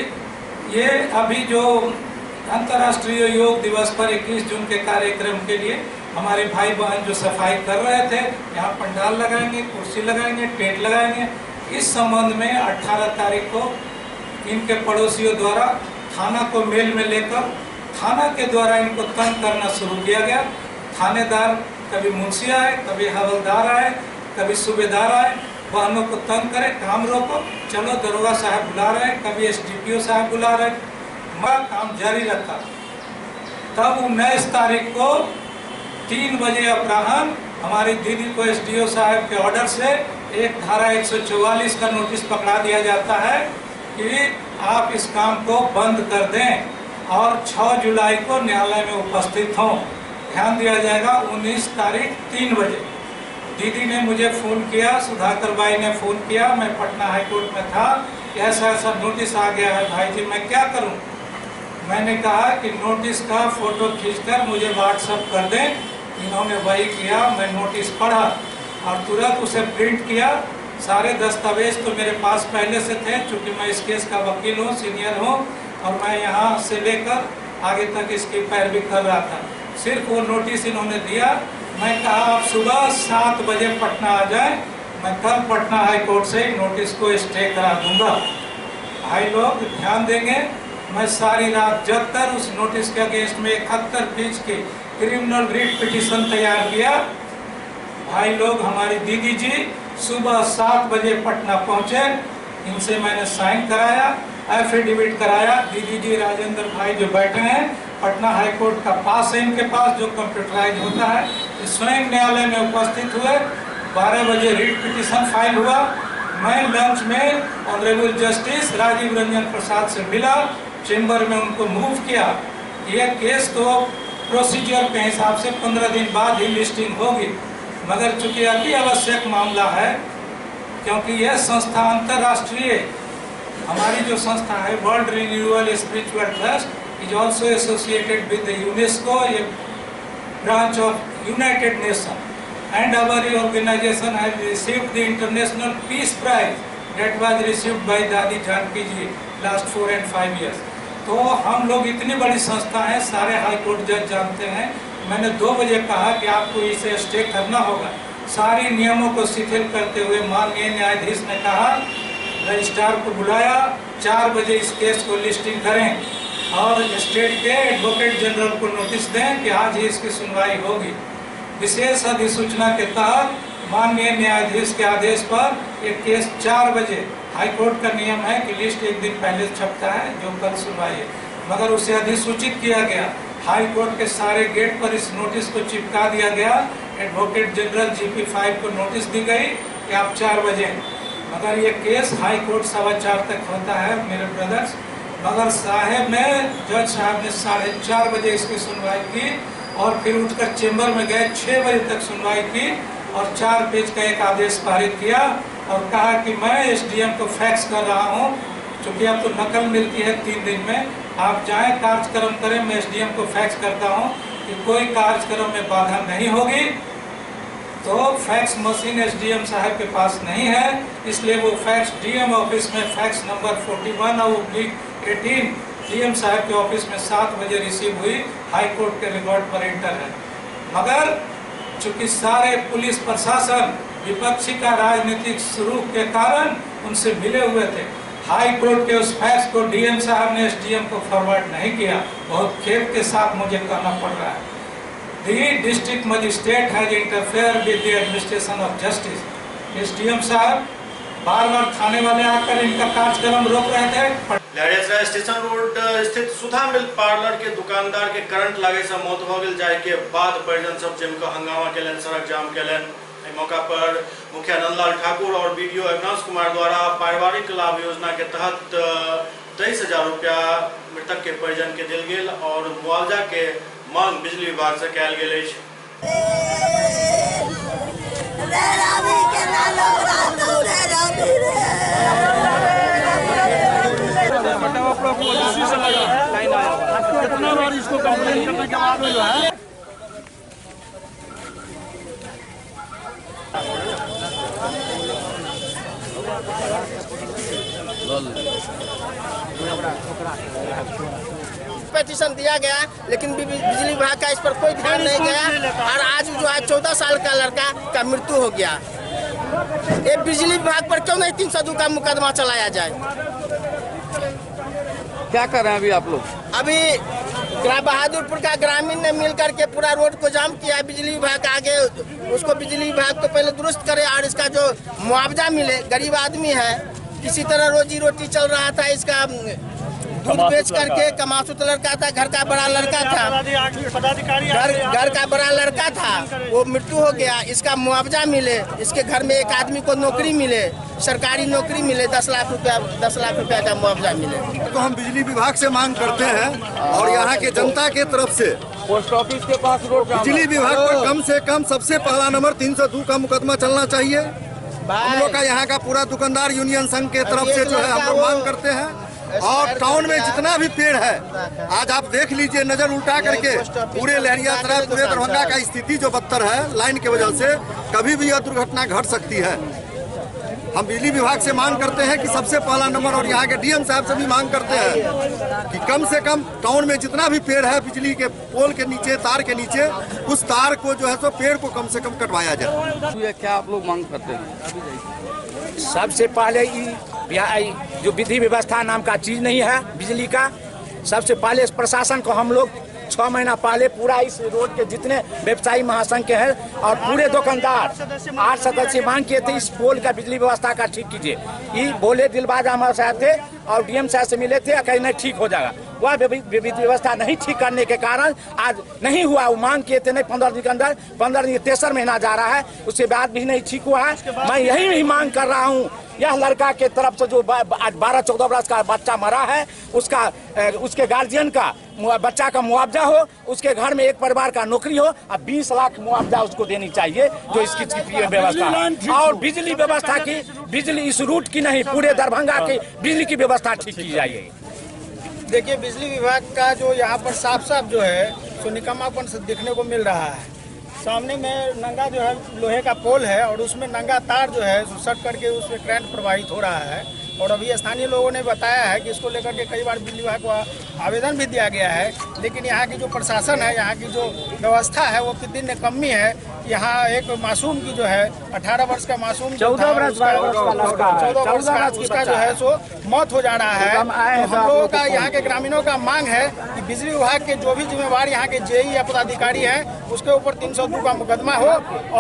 ये अभी जो अंतर्राष्ट्रीय योग दिवस पर 21 जून के कार्यक्रम के लिए हमारे भाई बहन जो सफाई कर रहे थे, यहाँ पंडाल लगाएंगे, कुर्सी लगाएंगे, टेंट लगाएंगे। इस संबंध में 18 तारीख को इनके पड़ोसियों द्वारा थाना को मेल में लेकर थाना के द्वारा इनको तंग करना शुरू किया गया। थानेदार कभी मुंशी आए, कभी हवलदार आए, कभी सूबेदार आए, बहनों को तंग करे, काम रोको, चलो दरोगा साहब बुला रहे हैं, कभी एसडीपीओ साहब बुला रहे हैं, मैं काम जारी रखा। तब 19 तारीख को 3 बजे अपराह्न हमारी दीदी को एसडीओ साहब के ऑर्डर से एक धारा 144 का नोटिस पकड़ा दिया जाता है कि आप इस काम को बंद कर दें और 6 जुलाई को न्यायालय में उपस्थित हों। ध्यान दिया जाएगा, 19 तारीख 3 बजे दीदी ने मुझे फ़ोन किया, सुधाकर बाई ने फ़ोन किया, मैं पटना हाई कोर्ट में था, ऐसा ऐसा नोटिस आ गया है भाई जी, मैं क्या करूं? मैंने कहा कि नोटिस का फ़ोटो खींचकर मुझे व्हाट्सएप कर दें। इन्होंने वही किया, मैं नोटिस पढ़ा और तुरंत उसे प्रिंट किया। सारे दस्तावेज तो मेरे पास पहले से थे, चूँकि मैं इस केस का वकील हूँ, सीनियर हूँ, और मैं यहाँ से लेकर आगे तक इसकी पैरवी कर रहा था। सिर्फ वो नोटिस इन्होंने दिया। मैं कहा आप सुबह 7 बजे पटना आ जाएं, मैं कल पटना हाई कोर्ट से नोटिस को स्टे करा दूंगा। भाई लोग ध्यान देंगे, मैं सारी रात जग कर उस नोटिस के अगेंस्ट में 71 पेज के क्रिमिनल रिट पिटीशन तैयार किया। भाई लोग, हमारी दीदी जी सुबह 7 बजे पटना पहुंचे, इनसे मैंने साइन कराया, एफिडेविट कराया। दीदी जी राजेंद्र भाई जो बैठे हैं, पटना हाई कोर्ट का पास है इनके पास, जो कंप्यूटराइज होता है, स्वयं न्यायालय में उपस्थित हुए। 12 बजे रिट पिटीशन फाइल हुआ। मैं लंच में ऑनरेबल जस्टिस राजीव रंजन प्रसाद से मिला, चेंबर में उनको मूव किया। यह केस तो प्रोसीजर के हिसाब से 15 दिन बाद ही लिस्टिंग होगी, मगर चूंकि अति आवश्यक मामला है, क्योंकि यह संस्था अंतर्राष्ट्रीय, हमारी जो संस्था है World Renewal Spiritual Trust is also associated with the UNESCO, ये branch of United Nation, and our organization has received the International Peace Prize that was received by दादी जानकी जी last 4 and 5 years। तो हम लोग इतनी बड़ी संस्था है, सारे हाई कोर्ट जज जानते हैं। मैंने 2 बजे कहा कि आपको इसे स्टे करना होगा। सारी नियमों को शिथिल करते हुए माननीय न्यायाधीश ने कहा, रजिस्ट्रार को बुलाया, 4 बजे इस केस को लिस्टिंग करें और स्टेट के एडवोकेट जनरल को नोटिस दें कि आज ही इसकी सुनवाई होगी। विशेष अधिसूचना के तहत माननीय न्यायाधीश के आदेश पर एक केस 4 बजे, हाईकोर्ट का नियम है कि लिस्ट एक दिन पहले छपता है, जो कल सुनवाई है, मगर उसे अधिसूचित किया गया। हाई कोर्ट के सारे गेट पर इस नोटिस को चिपका दिया गया। एडवोकेट जनरल GP 5 को नोटिस दी गई कि आप 4 बजे, मगर ये केस हाई कोर्ट 4:15 तक होता है मेरे ब्रदर्स। मगर साहब ने, जज साहब ने 4:30 बजे इसकी सुनवाई की और फिर उठकर चेंबर में गए, 6 बजे तक सुनवाई की और 4 पेज का एक आदेश पारित किया और कहा कि मैं SDM को फैक्स कर रहा हूँ, क्योंकि अब तो नकल मिलती है 3 दिन में, आप जाएं कार्यक्रम करें, मैं SDM को फैक्स करता हूँ कि कोई कार्यक्रम में बाधा नहीं होगी। तो फैक्स मशीन SDM साहब के पास नहीं है, इसलिए वो फैक्स DM ऑफिस में फैक्स नंबर 41/18 DM साहब के ऑफिस में 7 बजे रिसीव हुई, हाई कोर्ट के रिकॉर्ड पर एंटर है। मगर चूंकि सारे पुलिस प्रशासन विपक्षी का राजनीतिक स्वरूप के कारण उनसे मिले हुए थे, हाई कोर्ट के उस फैक्स को DM साहब ने SDM को फॉरवर्ड नहीं किया। बहुत खेद के साथ मुझे कहना पड़ रहा है, The district magistrate has interfered with the administration of justice। SDM साहब बार-बार थाने वाले आकर इनका कार्यक्रम रोक रहे थे। लहरियासराय स्टेशन रोड स्थित सुधा मिल्क पार्लर के दुकानदार के करंट लागे से मौत भ गेल, जाय के बाद परिजन सब जमकर हंगामा केलन, सड़क जाम केलन। एहि मौका पर मुखिया नंदलाल ठाकुर और BDO अविनाश कुमार द्वारा पारिवारिक लाभ योजना के तहत 23,000 रुपया मृतक के परिजन के दिल गेल और मुआवजा के मांग बिजली विभाग से कयल गेल अछि। कितना बार इसको कंप्लेन करने के बाद में जो है पिटीशन दिया गया, लेकिन बिजली विभाग का इस पर कोई ध्यान नहीं गया और आज जो है 14 साल का लड़का का मृत्यु हो गया। ये बिजली विभाग पर क्यों नहीं 302 का मुकदमा चलाया जाए? क्या कर रहे हैं अभी आप लोग? अभी बहादुरपुर का ग्रामीण ने मिलकर के पूरा रोड को जाम किया। बिजली विभाग आगे उसको, बिजली विभाग को पहले दुरुस्त करे और इसका जो मुआवजा मिले। गरीब आदमी है, किसी तरह रोजी रोटी चल रहा था, इसका दूध बेच करके कमासुत लड़का था, घर का बड़ा लड़का था, घर का बड़ा लड़का था, वो मृत्यु हो गया। इसका मुआवजा मिले, इसके घर में एक आदमी को नौकरी मिले, सरकारी नौकरी मिले, 10 लाख रुपया का मुआवजा मिले। तो हम बिजली विभाग से मांग करते हैं और यहाँ के जनता के तरफ से पोस्ट ऑफिस के पास रोड बिजली विभाग पर कम से कम सबसे पहला नंबर 302 का मुकदमा चलना चाहिए। हम लोग का यहाँ का पूरा दुकानदार यूनियन संघ के तरफ से जो है हम लोग मांग करते हैं। और टाउन में जितना भी पेड़ है, आज आप देख लीजिए नजर उल्टा करके, पूरे लहरियासराय, पूरे दरभंगा का स्थिति जो बदतर है लाइन की वजह से, कभी भी यह दुर्घटना घट सकती है। हम बिजली विभाग से मांग करते हैं कि सबसे पहला नंबर, और यहाँ के डीएम साहब से भी मांग करते हैं कि कम से कम टाउन में जितना भी पेड़ है बिजली के पोल के नीचे, तार के नीचे, उस तार को जो है सो पेड़ को कम से कम कटवाया जाए। क्या आप लोग मांग करते हैं? सबसे पहले जो विधि व्यवस्था नाम का चीज नहीं है बिजली का, सबसे पहले इस प्रशासन को हम लोग 6 महीना पहले पूरा इस रोड के जितने व्यवसायी महासंघ के हैं और पूरे दुकानदार 8 सदस्य मांग किए थे इस पोल का बिजली व्यवस्था का ठीक कीजिए। ये बोले दिलबाग अहमद साहब थे और डीएम साहब से मिले थे, कहीं नहीं ठीक हो जाएगा। वह विधि व्यवस्था नहीं ठीक करने के कारण आज नहीं हुआ। वो मांग किए थे नहीं 15 दिन के अंदर, 15 दिन 3 महीना जा रहा है, उसके बाद भी नहीं ठीक हुआ है। मैं यही मांग कर रहा हूँ, यह लड़का के तरफ से जो 12-14 वर्ष का बच्चा मरा है उसके गार्जियन का बच्चा का मुआवजा हो, उसके घर में एक परिवार का नौकरी हो और 20 लाख मुआवजा उसको देनी चाहिए जो इसकी व्यवस्था है। और बिजली व्यवस्था की, बिजली इस रूट की नहीं पूरे दरभंगा की बिजली की व्यवस्था ठीक की जाएगी। देखिए बिजली विभाग का जो यहाँ पर साफ साफ जो है सो निकम्मापन से देखने को मिल रहा है। सामने में नंगा जो है लोहे का पोल है और उसमें नंगा तार जो है सट करके उसमें करंट प्रवाहित हो रहा है। और अभी स्थानीय लोगों ने बताया है कि इसको लेकर के कई बार बिजली विभाग को आवेदन भी दिया गया है, लेकिन यहाँ की जो प्रशासन है, यहाँ की जो व्यवस्था है वो कितनी निकम्मी है। यहाँ एक मासूम की जो है 18 वर्ष का मासूम 14 वर्ष का उसका जो है सो मौत हो जा रहा है। तो हम लोगों का यहाँ के ग्रामीणों का मांग है कि बिजली विभाग के जो भी जिम्मेवार यहाँ के जेई या पदाधिकारी हैं उसके ऊपर 302 का मुकदमा हो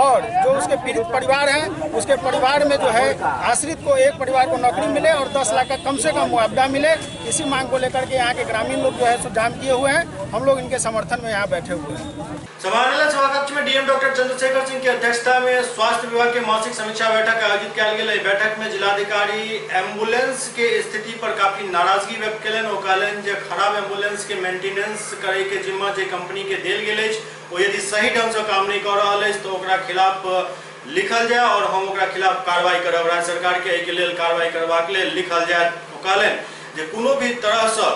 और जो उसके पीड़ित परिवार हैं उसके परिवार में जो है आश्रित को एक परिवार को नौकरी मिले और 10 लाख का कम से कम मुआवजा मिले। इसी मांग को लेकर के यहाँ के ग्रामीण लोग जो है सो जाम किए हुए हैं। हम लोग इनके समर्थन में यहाँ बैठे हुए हैं। समाहरणालय सभाकक्ष में डीएम डॉक्टर चंद्रशेखर सिंह की अध्यक्षता में स्वास्थ्य विभाग के मासिक समीक्षा बैठक आयोजित किया गया। बैठक में जिलाधिकारी एम्बुलेंस के स्थिति पर काफी नाराजगी व्यक्त कयलनि। ओ कहलनि जे खराब एम्बुलेंस के मेंटेनेंस करे के जिम्मा जे कंपनी के देल गेल अछि ओ यदि सही ढंग से काम नहीं कर रहल अछि तो ओकरा खिलाफ लिखल जाए और हम ओकरा खिलाफ कार्रवाई करब। राज्य सरकार के एहि लेल कार्रवाई करबाक लेल लिखल जाए। ओ कहलनि जे कोनो भी तरह से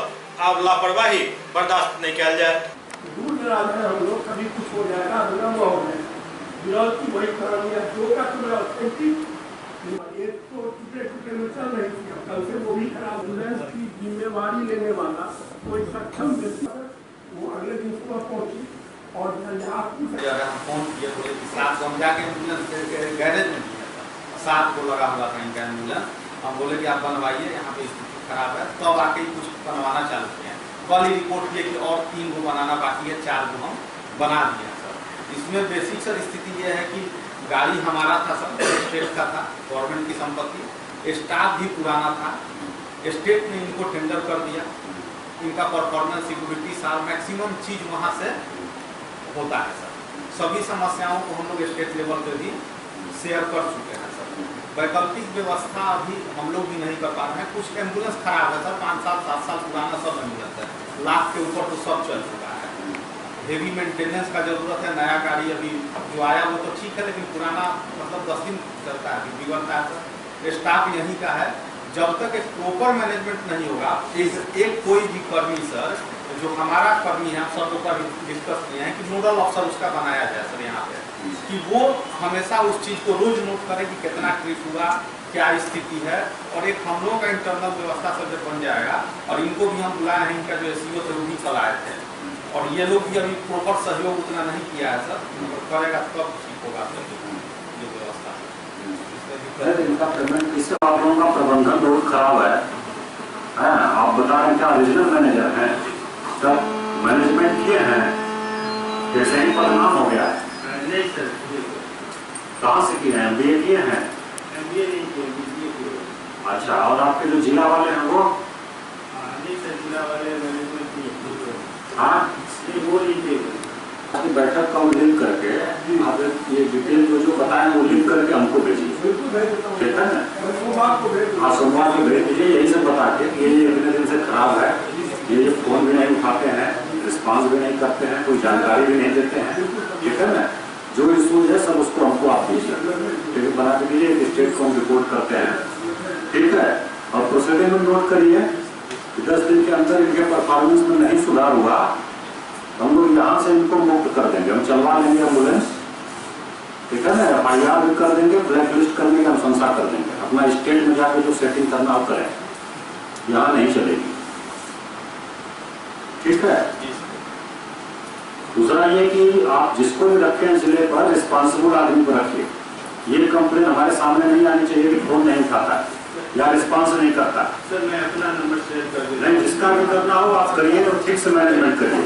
आब लापरवाही बर्दाश्त नहीं कयल जाए। दूर दराज में हम लोग कभी कुछ हो जाएगा विलम्ब हो गए विरोध की वही करानी है दो का एक तो टूटे में चल रही थी, कल से वो भी खराब एम्बुलेंस की जिम्मेवारी लेने वाला कोई सक्षम व्यक्ति वो अगले दिन सुबह पहुंची और फोन किया बोले कि 7 को हम जाके एम्बुलेंस गैरेज में दिया था, 7 को लगा हुआ था इनका एम्बुलेंस। हम बोले कि आप बनवाइए, यहाँ पे स्थिति खराब है, तो अब आके कुछ बनवाना चालू किया। कल ही रिपोर्ट किया कि और 3 को बनाना बाकी है, 4 को हम बना दिया सर। इसमें बेसिक सर स्थिति ये है कि गाड़ी हमारा था सर, स्टेट का था, गवर्नमेंट की संपत्ति, स्टाफ भी पुराना था, स्टेट ने इनको टेंडर कर दिया। इनका परफॉर्मेंस सिक्योरिटी साल मैक्सिमम चीज़ वहाँ से होता है सर। सभी समस्याओं को हम लोग स्टेट लेवल पे भी शेयर कर चुके हैं सर। वैकल्पिक व्यवस्था अभी हम लोग भी नहीं कर पा रहे हैं। कुछ एम्बुलेंस खराब है सर, 5 साल 7 साल पुराना सब एम्बुलेंस है, लाख के ऊपर तो सब चल चुका है। हेवी मेंटेनेंस का जरूरत है। नया गाड़ी अभी जो आया वो तो ठीक है, लेकिन पुराना मतलब 10 दिन चलता है, बिगड़ता है सर। स्टाफ यहीं का है, जब तक एक प्रॉपर मैनेजमेंट नहीं होगा, एक कोई भी कर्मी सर जो हमारा कर्मी है, सब लोग का डिस्कस किया है कि नोडल अफसर उसका बनाया जाए सर यहाँ पे, कि वो हमेशा उस चीज़ को रोज नोट करे कि कितना ट्रिप हुआ, क्या स्थिति है। और एक हम लोगों का इंटरनल व्यवस्था सब जब बन जाएगा, और इनको भी हम बुलाए हैं, इनका जो SEO थे वो भी कल आए थे, और ये लोग भी अभी प्रॉपर सहयोग उतना नहीं किया है सर, करेगा तब ठीक होगा सर जो व्यवस्था है। इनका पेमेंट इससे आप लोगों का प्रबंधन बहुत खराब है। आप बता रहे हैं क्या रीजनल मैनेजर हैं, सब मैनेजमेंट किए हैं, जैसे ही परिणाम हो गया है। नहीं सर, कहाँ से किए हैं? MBA किए हैं? MBA नहीं किए, BBA किए। अच्छा, और आपके जो जिला वाले हैं वो? नहीं सर, जिला वाले मैनेजमेंट नहीं। हाँ, वो नहीं थे। आपकी बैठक का वो लिंक करके आप ये डिटेल जो बताएं वो लिंक करके हमको भेजिए, ठीक है ना? हाँ, सोमवार को भेज दीजिए, यही सब बता के ये इतने दिन से खराब है, ये फोन भी नहीं उठाते हैं, रिस्पांस भी नहीं करते हैं, कोई जानकारी भी नहीं देते हैं, ठीक है ना? जो इशूज है सब उसको हमको आप दीजिए, ठीक है? बना के दीजिए, स्टेट को हम रिपोर्ट करते हैं, ठीक है? और प्रोसीडिंग में नोट करिए कि 10 दिन के अंदर इनके परफॉर्मेंस में नहीं सुधार हुआ, हम लोग यहाँ से इनको मुक्त कर देंगे, हम चलवा लेंगे एम्बुलेंस, ठीक है ना? FIR भी कर देंगे, ब्लैक लिस्ट करने की अनुशंसा कर देंगे। अपना स्टेट में जाके जो सेटिंग करना हो करें, यहाँ नहीं चलेगी। ठीक है। दूसरा ये कि आप जिसको भी रखें जिले पर रिस्पॉन्सिबल आदमी को रखिए। ये कंप्लेन हमारे सामने नहीं आनी चाहिए कि फोन नहीं उठाता है या रिस्पॉन्स नहीं करता। सर मैं अपना नंबर शेयर कर देता नहीं, जिसका भी करना हो आप करिए और ठीक से मैनेजमेंट करिए।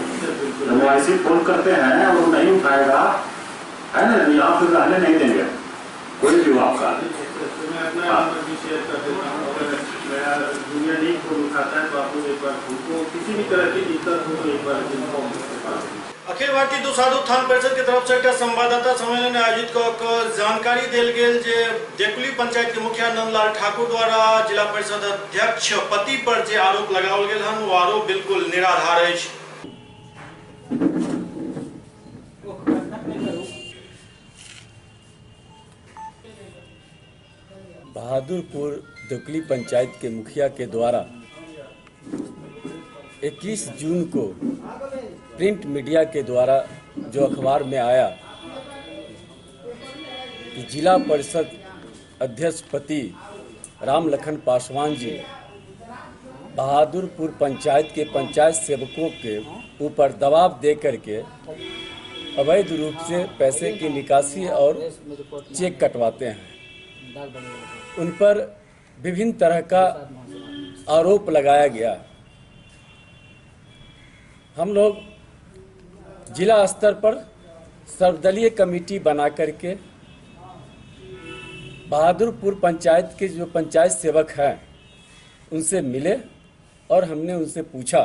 जब ऐसे फोन करते हैं और वो नहीं उठाएगा है ना, यहाँ फिर रहने नहीं देंगे कोई भी आपका। मैं अपना नंबर भी शेयर कर देता हूँ, अगर मेरा दुनिया नहीं फोन उठाता है तो आप लोग एक बार उनको किसी भी तरह की दिक्कत हो तो एक बार इन्फॉर्म कर। अखिल भारतीय दुसाध उत्थान परिषद की तरफ से एक संवाददाता सम्मेलन आयोजित कर जानकारी देल गेल जे देकुली पंचायत के मुखिया नंदलाल ठाकुर द्वारा जिला परिषद अध्यक्ष पति पर जे आरोप लगाओल गेल हन, वो आरोप बिल्कुल निराधार अछि। बहादुरपुर देकुली पंचायत के मुखिया के द्वारा 21 जून को प्रिंट मीडिया के द्वारा जो अखबार में आया कि जिला परिषद अध्यक्ष पति राम लखन पासवान जी बहादुरपुर पंचायत के पंचायत सेवकों के ऊपर दबाव दे करके अवैध रूप से पैसे की निकासी और चेक कटवाते हैं, उन पर विभिन्न तरह का आरोप लगाया गया। हम लोग जिला स्तर पर सर्वदलीय कमेटी बना करके बहादुरपुर पंचायत के जो पंचायत सेवक हैं उनसे मिले और हमने उनसे पूछा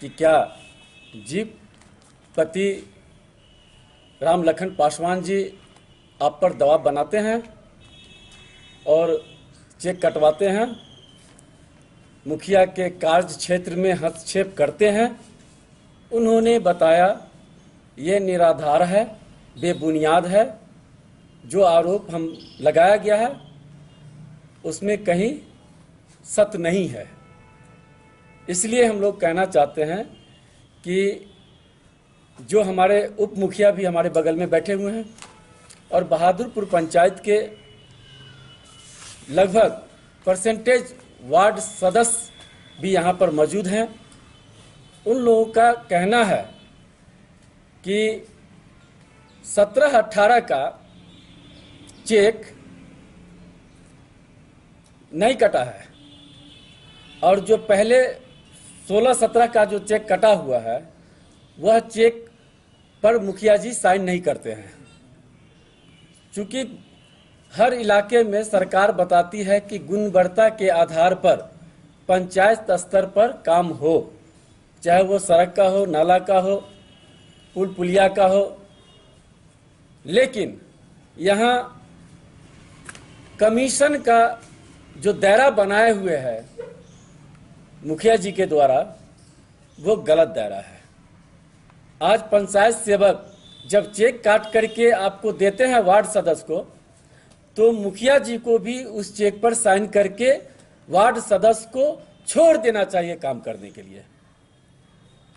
कि क्या जी पति राम लखन पासवान जी आप पर दबाव बनाते हैं और चेक कटवाते हैं, मुखिया के कार्य क्षेत्र में हस्तक्षेप करते हैं। उन्होंने बताया ये निराधार है, बेबुनियाद है। जो आरोप हम लगाया गया है उसमें कहीं सत्य नहीं है। इसलिए हम लोग कहना चाहते हैं कि जो हमारे उप मुखिया भी हमारे बगल में बैठे हुए हैं और बहादुरपुर पंचायत के लगभग परसेंटेज वार्ड सदस्य भी यहाँ पर मौजूद हैं, उन लोगों का कहना है कि 17-18 का चेक नहीं कटा है और जो पहले 16-17 का जो चेक कटा हुआ है वह चेक पर मुखिया जी साइन नहीं करते हैं। चूँकि हर इलाके में सरकार बताती है कि गुणवत्ता के आधार पर पंचायत स्तर पर काम हो, चाहे वो सड़क का हो, नाला का हो, पुल पुलिया का हो, लेकिन यहाँ कमीशन का जो दायरा बनाए हुए है मुखिया जी के द्वारा वो गलत दायरा है। आज पंचायत सेवक जब चेक काट करके आपको देते हैं वार्ड सदस्य को, तो मुखिया जी को भी उस चेक पर साइन करके वार्ड सदस्य को छोड़ देना चाहिए काम करने के लिए,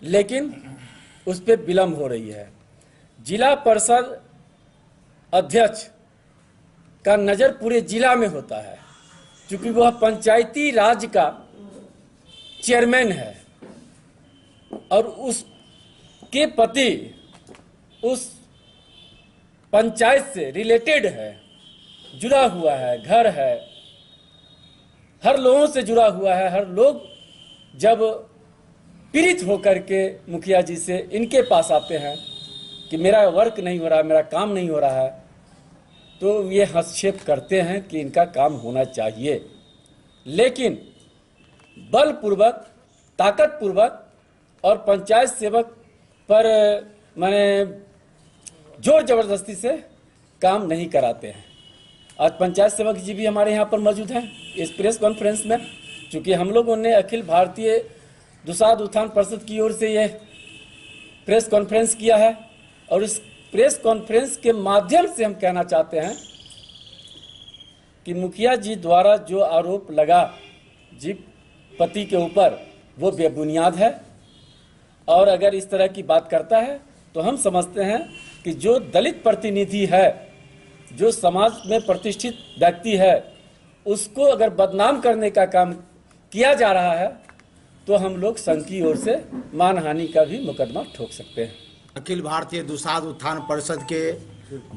लेकिन उस पर विलम्ब हो रही है। जिला परिषद अध्यक्ष का नज़र पूरे जिला में होता है, क्योंकि वह पंचायती राज का चेयरमैन है और उसके पति उस पंचायत से रिलेटेड है, जुड़ा हुआ है, घर है, हर लोगों से जुड़ा हुआ है। हर लोग जब पीड़ित होकर के मुखिया जी से इनके पास आते हैं कि मेरा वर्क नहीं हो रहा, मेरा काम नहीं हो रहा है, तो ये हस्तक्षेप करते हैं कि इनका काम होना चाहिए। लेकिन बलपूर्वक, ताकतपूर्वक और पंचायत सेवक पर माने जोर जबरदस्ती से काम नहीं कराते हैं। आज पंचायत सेवक जी भी हमारे यहाँ पर मौजूद हैं इस प्रेस कॉन्फ्रेंस में, क्योंकि हम लोगों ने अखिल भारतीय दुसाध उत्थान परिषद की ओर से ये प्रेस कॉन्फ्रेंस किया है और इस प्रेस कॉन्फ्रेंस के माध्यम से हम कहना चाहते हैं कि मुखिया जी द्वारा जो आरोप लगा जी पति के ऊपर वो बेबुनियाद है और अगर इस तरह की बात करता है तो हम समझते हैं कि जो दलित प्रतिनिधि है, जो समाज में प्रतिष्ठित व्यक्ति है, उसको अगर बदनाम करने का काम किया जा रहा है तो हम लोग संघ की ओर से मानहानि का भी मुकदमा ठोक सकते हैं। अखिल भारतीय दुसाध उत्थान परिषद के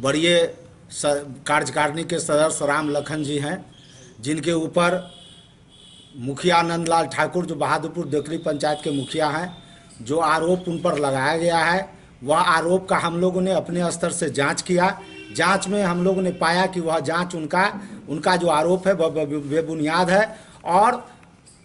वरीय कार्यकारिणी के सदस्य राम लखन जी हैं, जिनके ऊपर मुखिया नंदलाल ठाकुर जो बहादुरपुर देकरी पंचायत के मुखिया हैं, जो आरोप उन पर लगाया गया है, वह आरोप का हम लोगों ने अपने स्तर से जांच किया। जांच में हम लोगों ने पाया कि वह जांच उनका जो आरोप है वह बेबुनियाद है और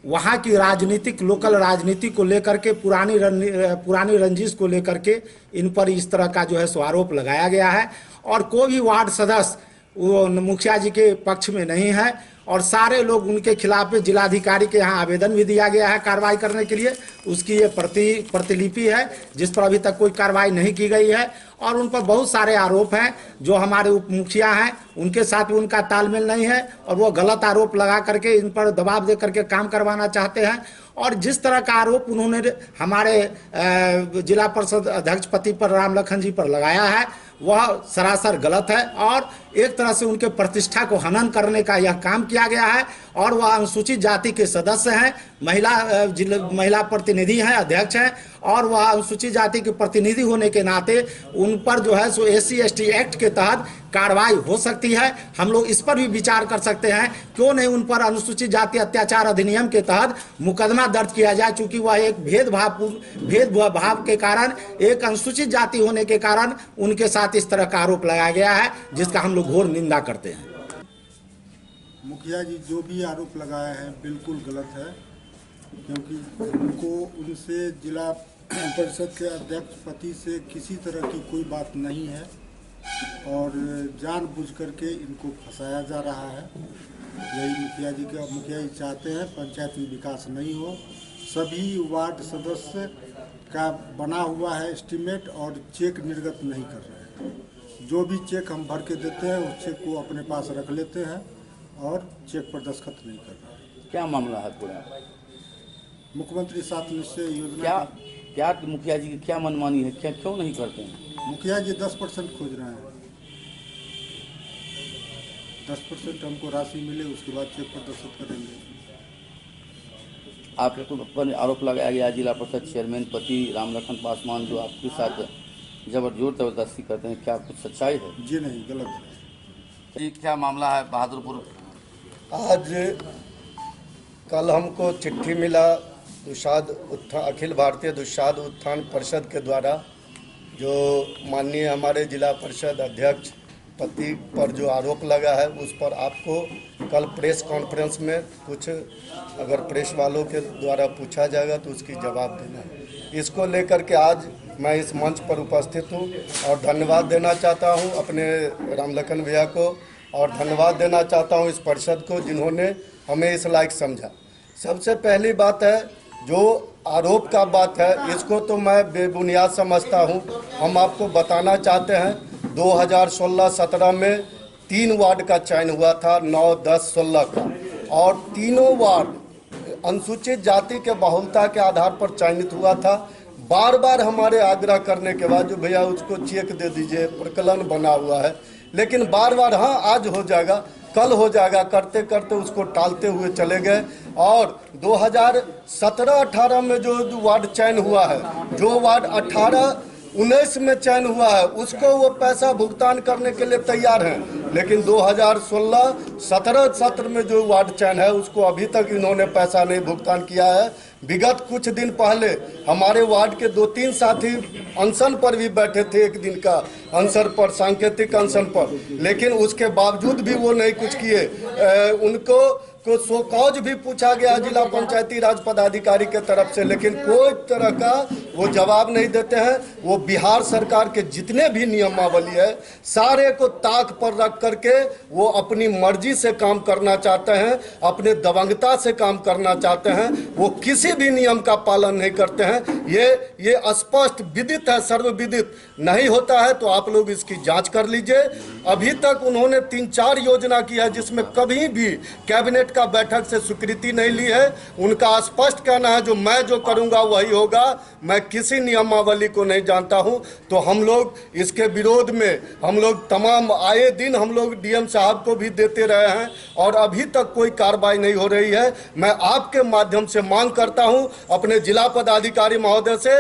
वहाँ की राजनीतिक लोकल राजनीति को लेकर के पुरानी रंजिश को लेकर के इन पर इस तरह का जो है सो आरोप लगाया गया है। और कोई भी वार्ड सदस्य वो मुखिया जी के पक्ष में नहीं है और सारे लोग उनके खिलाफ में जिलाधिकारी के यहाँ आवेदन भी दिया गया है कार्रवाई करने के लिए। उसकी ये प्रतिलिपि है जिस पर अभी तक कोई कार्रवाई नहीं की गई है और उन पर बहुत सारे आरोप हैं। जो हमारे उप मुखिया हैं उनके साथ भी उनका तालमेल नहीं है और वो गलत आरोप लगा करके इन पर दबाव दे करके काम करवाना चाहते हैं। और जिस तरह का आरोप उन्होंने हमारे जिला परिषद अध्यक्ष पति पर राम लखन जी पर लगाया है वह सरासर गलत है और एक तरह से उनके प्रतिष्ठा को हनन करने का यह काम किया गया है। और वह अनुसूचित जाति के सदस्य हैं, महिला प्रतिनिधि हैं, अध्यक्ष हैं और वह अनुसूचित जाति के प्रतिनिधि होने के नाते उन पर जो है सो SC/ST एक्ट के तहत कार्रवाई हो सकती है। हम लोग इस पर भी विचार कर सकते हैं क्यों नहीं उन पर अनुसूचित जाति अत्याचार अधिनियम के तहत मुकदमा दर्ज किया जाए, चूंकि वह एक भेदभाव के कारण, एक अनुसूचित जाति होने के कारण उनके साथ इस तरह का आरोप लगाया गया है जिसका हम लोग घोर निंदा करते हैं। मुखिया जी जो भी आरोप लगाया है बिल्कुल गलत है, क्योंकि उनको उनसे जिला परिषद के अध्यक्ष पति से किसी तरह की कोई बात नहीं है और जानबूझ करके इनको फंसाया जा रहा है। यही मुखिया जी चाहते हैं पंचायत में विकास नहीं हो। सभी वार्ड सदस्य का बना हुआ है एस्टीमेट और चेक निर्गत नहीं कर रहे हैं। जो भी चेक हम भर के देते हैं उस चेक को अपने पास रख लेते हैं और चेक पर दस्तखत नहीं कर रहे हैं। क्या मामला है पूरा? मुख्यमंत्री 7 निश्चय योजना क्या मुखिया जी की क्या मनमानी है, क्या क्यों नहीं करते हैं? मुखिया जी 10% खोज रहे हैं। 10% हमको राशि मिले उसके बाद चेक पर दस्तखत करेंगे। आपके ऊपर आरोप लगाया गया जिला परिषद चेयरमैन पति रामलखन पासवान जो आपके साथ जबरदस्ती करते हैं, क्या कुछ सच्चाई है? जी नहीं, गलत है। जी क्या मामला है बहादुरपुर? आज कल हमको चिट्ठी मिला अखिल भारतीय दुसाध उत्थान परिषद के द्वारा, जो माननीय हमारे जिला परिषद अध्यक्ष पति पर जो आरोप लगा है उस पर आपको कल प्रेस कॉन्फ्रेंस में कुछ अगर प्रेस वालों के द्वारा पूछा जाएगा तो उसकी जवाब देना है। इसको लेकर के आज मैं इस मंच पर उपस्थित हूँ और धन्यवाद देना चाहता हूँ अपने रामलखन भैया को और धन्यवाद देना चाहता हूँ इस परिषद को जिन्होंने हमें इस लायक समझा। सबसे पहली बात है जो आरोप का बात है इसको तो मैं बेबुनियाद समझता हूँ। हम आपको बताना चाहते हैं 2016-17 में 3 वार्ड का चयन हुआ था, 9, 10, 16 का, और तीनों वार्ड अनुसूचित जाति के बहुलता के आधार पर चयनित हुआ था। बार बार हमारे आग्रह करने के बाद जो भैया उसको चेक दे दीजिए, प्रकलन बना हुआ है, लेकिन बार बार हाँ आज हो जाएगा, कल हो जाएगा करते करते उसको टालते हुए चले गए। और 2017-18 में जो वार्ड चयन हुआ है, जो वार्ड 18-19 में चयन हुआ है उसको वो पैसा भुगतान करने के लिए तैयार हैं, लेकिन 2016-17 सत्र में जो वार्ड चयन है उसको अभी तक इन्होंने पैसा नहीं भुगतान किया है। विगत कुछ दिन पहले हमारे वार्ड के 2-3 साथी अनशन पर भी बैठे थे, एक दिन का अनशन पर, सांकेतिक अनशन पर, लेकिन उसके बावजूद भी वो नहीं कुछ किए। उनको को शोकॉज भी पूछा गया जिला पंचायती राज पदाधिकारी के तरफ से, लेकिन कोई तरह का वो जवाब नहीं देते हैं। वो बिहार सरकार के जितने भी नियमावली है सारे को ताक पर रख करके वो अपनी मर्जी से काम करना चाहते हैं, अपने दबंगता से काम करना चाहते हैं। वो किसी भी नियम का पालन नहीं करते हैं। ये स्पष्ट विदित है, सर्वविदित। नहीं होता है तो आप लोग इसकी जांच कर लीजिए। अभी तक उन्होंने 3-4 योजना की है जिसमें कभी भी कैबिनेट कैबिनेट का बैठक से स्वीकृति नहीं ली है। उनका स्पष्ट कहना है मैं जो करूंगा वही होगा, मैं किसी नियमावली को नहीं जानता हूं। तो हम लोग इसके विरोध में हम लोग तमाम आए दिन हम लोग डीएम साहब को भी देते रहे हैं और अभी तक कोई कार्रवाई नहीं हो रही है। मैं आपके माध्यम से मांग करता हूं अपने जिला पदाधिकारी महोदय से,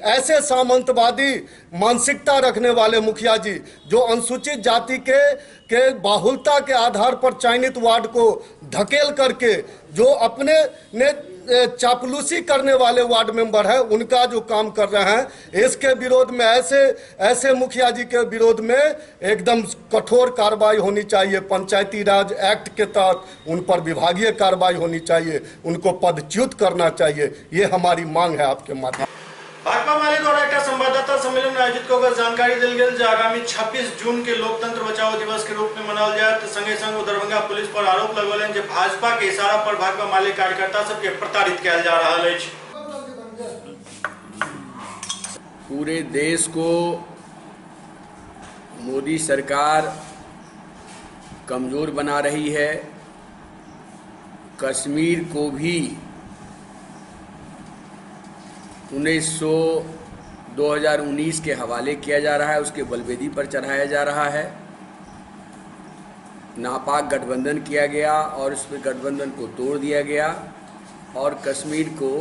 ऐसे सामंतवादी मानसिकता रखने वाले मुखिया जी जो अनुसूचित जाति के बाहुलता के आधार पर चयनित वार्ड को धकेल करके जो अपने ने चापलूसी करने वाले वार्ड मेंबर हैं, उनका जो काम कर रहे हैं, इसके विरोध में ऐसे मुखिया जी के विरोध में एकदम कठोर कार्रवाई होनी चाहिए। पंचायती राज एक्ट के तहत उन पर विभागीय कार्रवाई होनी चाहिए, उनको पदच्युत करना चाहिए। ये हमारी मांग है आपके माध्यम। भाकपा माले द्वारा एक संवाददाता सम्मेलन आयोजित होकर जानकारी दिल गई जो आगामी 26 जून के लोकतंत्र बचाओ दिवस के रूप में मनाओल जाए। संगे संग दरभंगा पुलिस पर आरोप लगौलन जे भाजपा के इशारा पर भाकपा माले कार्यकर्ता सबके प्रताड़ित किया जा रहा है। पूरे देश को मोदी सरकार कमजोर बना रही है। कश्मीर को भी 2019 के हवाले किया जा रहा है, उसके बलवेदी पर चढ़ाया जा रहा है। नापाक गठबंधन किया गया और इस पर गठबंधन को तोड़ दिया गया और कश्मीर को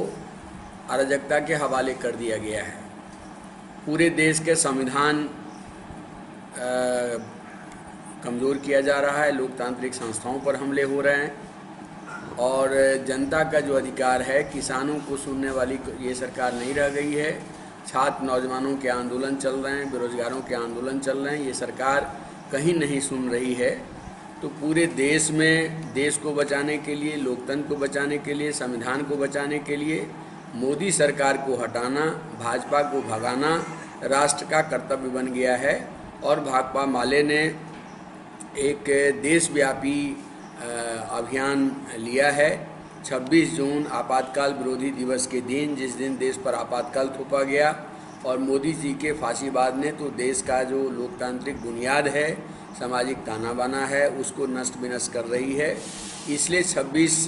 अराजकता के हवाले कर दिया गया है। पूरे देश के संविधान कमज़ोर किया जा रहा है, लोकतांत्रिक संस्थाओं पर हमले हो रहे हैं और जनता का जो अधिकार है, किसानों को सुनने वाली ये सरकार नहीं रह गई है। छात्र नौजवानों के आंदोलन चल रहे हैं, बेरोजगारों के आंदोलन चल रहे हैं, ये सरकार कहीं नहीं सुन रही है। तो पूरे देश में देश को बचाने के लिए, लोकतंत्र को बचाने के लिए, संविधान को बचाने के लिए मोदी सरकार को हटाना, भाजपा को भगाना राष्ट्र का कर्तव्य बन गया है। और भाकपा माले ने एक देशव्यापी अभियान लिया है। 26 जून आपातकाल विरोधी दिवस के दिन, जिस दिन देश पर आपातकाल थोपा गया और मोदी जी के फांसीवाद ने तो देश का जो लोकतांत्रिक बुनियाद है, सामाजिक ताना बाना है, उसको नष्ट विनष्ट कर रही है। इसलिए 26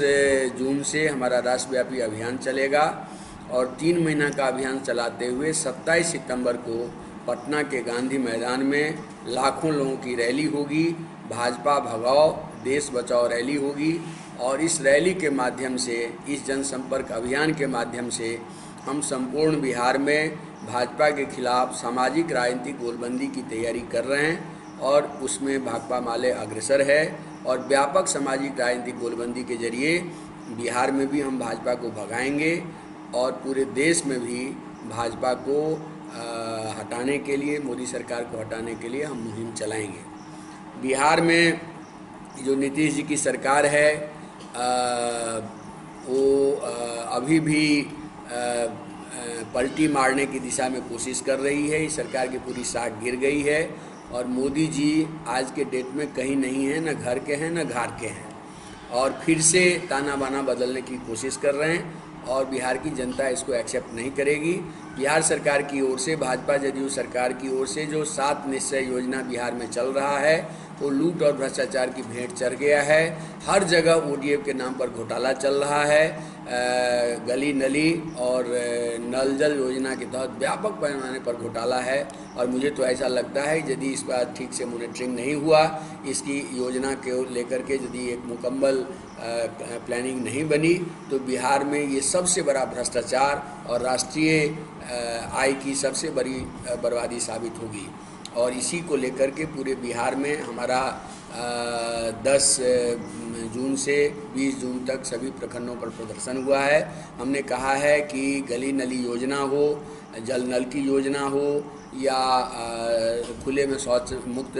जून से हमारा राष्ट्रव्यापी अभियान चलेगा और 3 महीना का अभियान चलाते हुए 27 सितंबर को पटना के गांधी मैदान में लाखों लोगों की रैली होगी। भाजपा भगाओ देश बचाओ रैली होगी और इस रैली के माध्यम से, इस जनसंपर्क अभियान के माध्यम से हम संपूर्ण बिहार में भाजपा के खिलाफ सामाजिक राजनीतिक गोलबंदी की तैयारी कर रहे हैं और उसमें भाकपा माले अग्रसर है और व्यापक सामाजिक राजनीतिक गोलबंदी के जरिए बिहार में भी हम भाजपा को भगाएंगे और पूरे देश में भी भाजपा को हटाने के लिए, मोदी सरकार को हटाने के लिए हम मुहिम चलाएंगे। बिहार में जो नीतीश जी की सरकार है वो अभी भी पलटी मारने की दिशा में कोशिश कर रही है। इस सरकार की पूरी साख गिर गई है और मोदी जी आज के डेट में कहीं नहीं है, न घर के हैं न घाट के हैं और फिर से ताना बाना बदलने की कोशिश कर रहे हैं और बिहार की जनता इसको एक्सेप्ट नहीं करेगी। बिहार सरकार की ओर से, भाजपा जदयू सरकार की ओर से जो 7 निश्चय योजना बिहार में चल रहा है वो लूट और भ्रष्टाचार की भेंट चढ़ गया है। हर जगह ओडीएफ के नाम पर घोटाला चल रहा है। गली नली और नल जल योजना के तहत व्यापक पैमाने पर घोटाला है और मुझे तो ऐसा लगता है यदि इस बार ठीक से मॉनिटरिंग नहीं हुआ, इसकी योजना के लेकर के यदि एक मुकम्मल प्लानिंग नहीं बनी तो बिहार में ये सबसे बड़ा भ्रष्टाचार और राष्ट्रीय आय की सबसे बड़ी बर्बादी साबित होगी। और इसी को लेकर के पूरे बिहार में हमारा 10 जून से 20 जून तक सभी प्रखंडों पर प्रदर्शन हुआ है। हमने कहा है कि गली नली योजना हो, जल नल की योजना हो या खुले में शौच मुक्त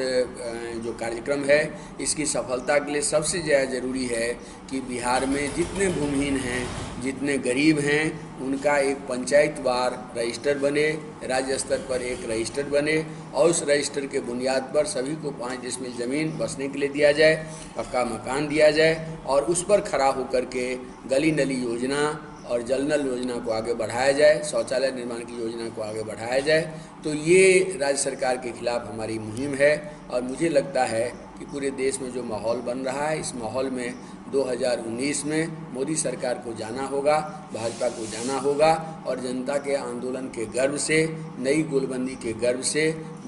जो कार्यक्रम है, इसकी सफलता के लिए सबसे ज़्यादा ज़रूरी है कि बिहार में जितने भूमिहीन हैं, जितने गरीब हैं, उनका एक पंचायतवार रजिस्टर बने, राज्य स्तर पर एक रजिस्टर बने और उस रजिस्टर के बुनियाद पर सभी को 5 डिसमिल ज़मीन बसने के लिए दिया जाए, पक्का मकान दिया जाए और उस पर खड़ा होकर के गली नली योजना और जल नल योजना को आगे बढ़ाया जाए, शौचालय निर्माण की योजना को आगे बढ़ाया जाए। तो ये राज्य सरकार के खिलाफ हमारी मुहिम है और मुझे लगता है कि पूरे देश में जो माहौल बन रहा है, इस माहौल में 2019 में मोदी सरकार को जाना होगा, भाजपा को जाना होगा और जनता के आंदोलन के गर्व से, नई गोलबंदी के गर्व से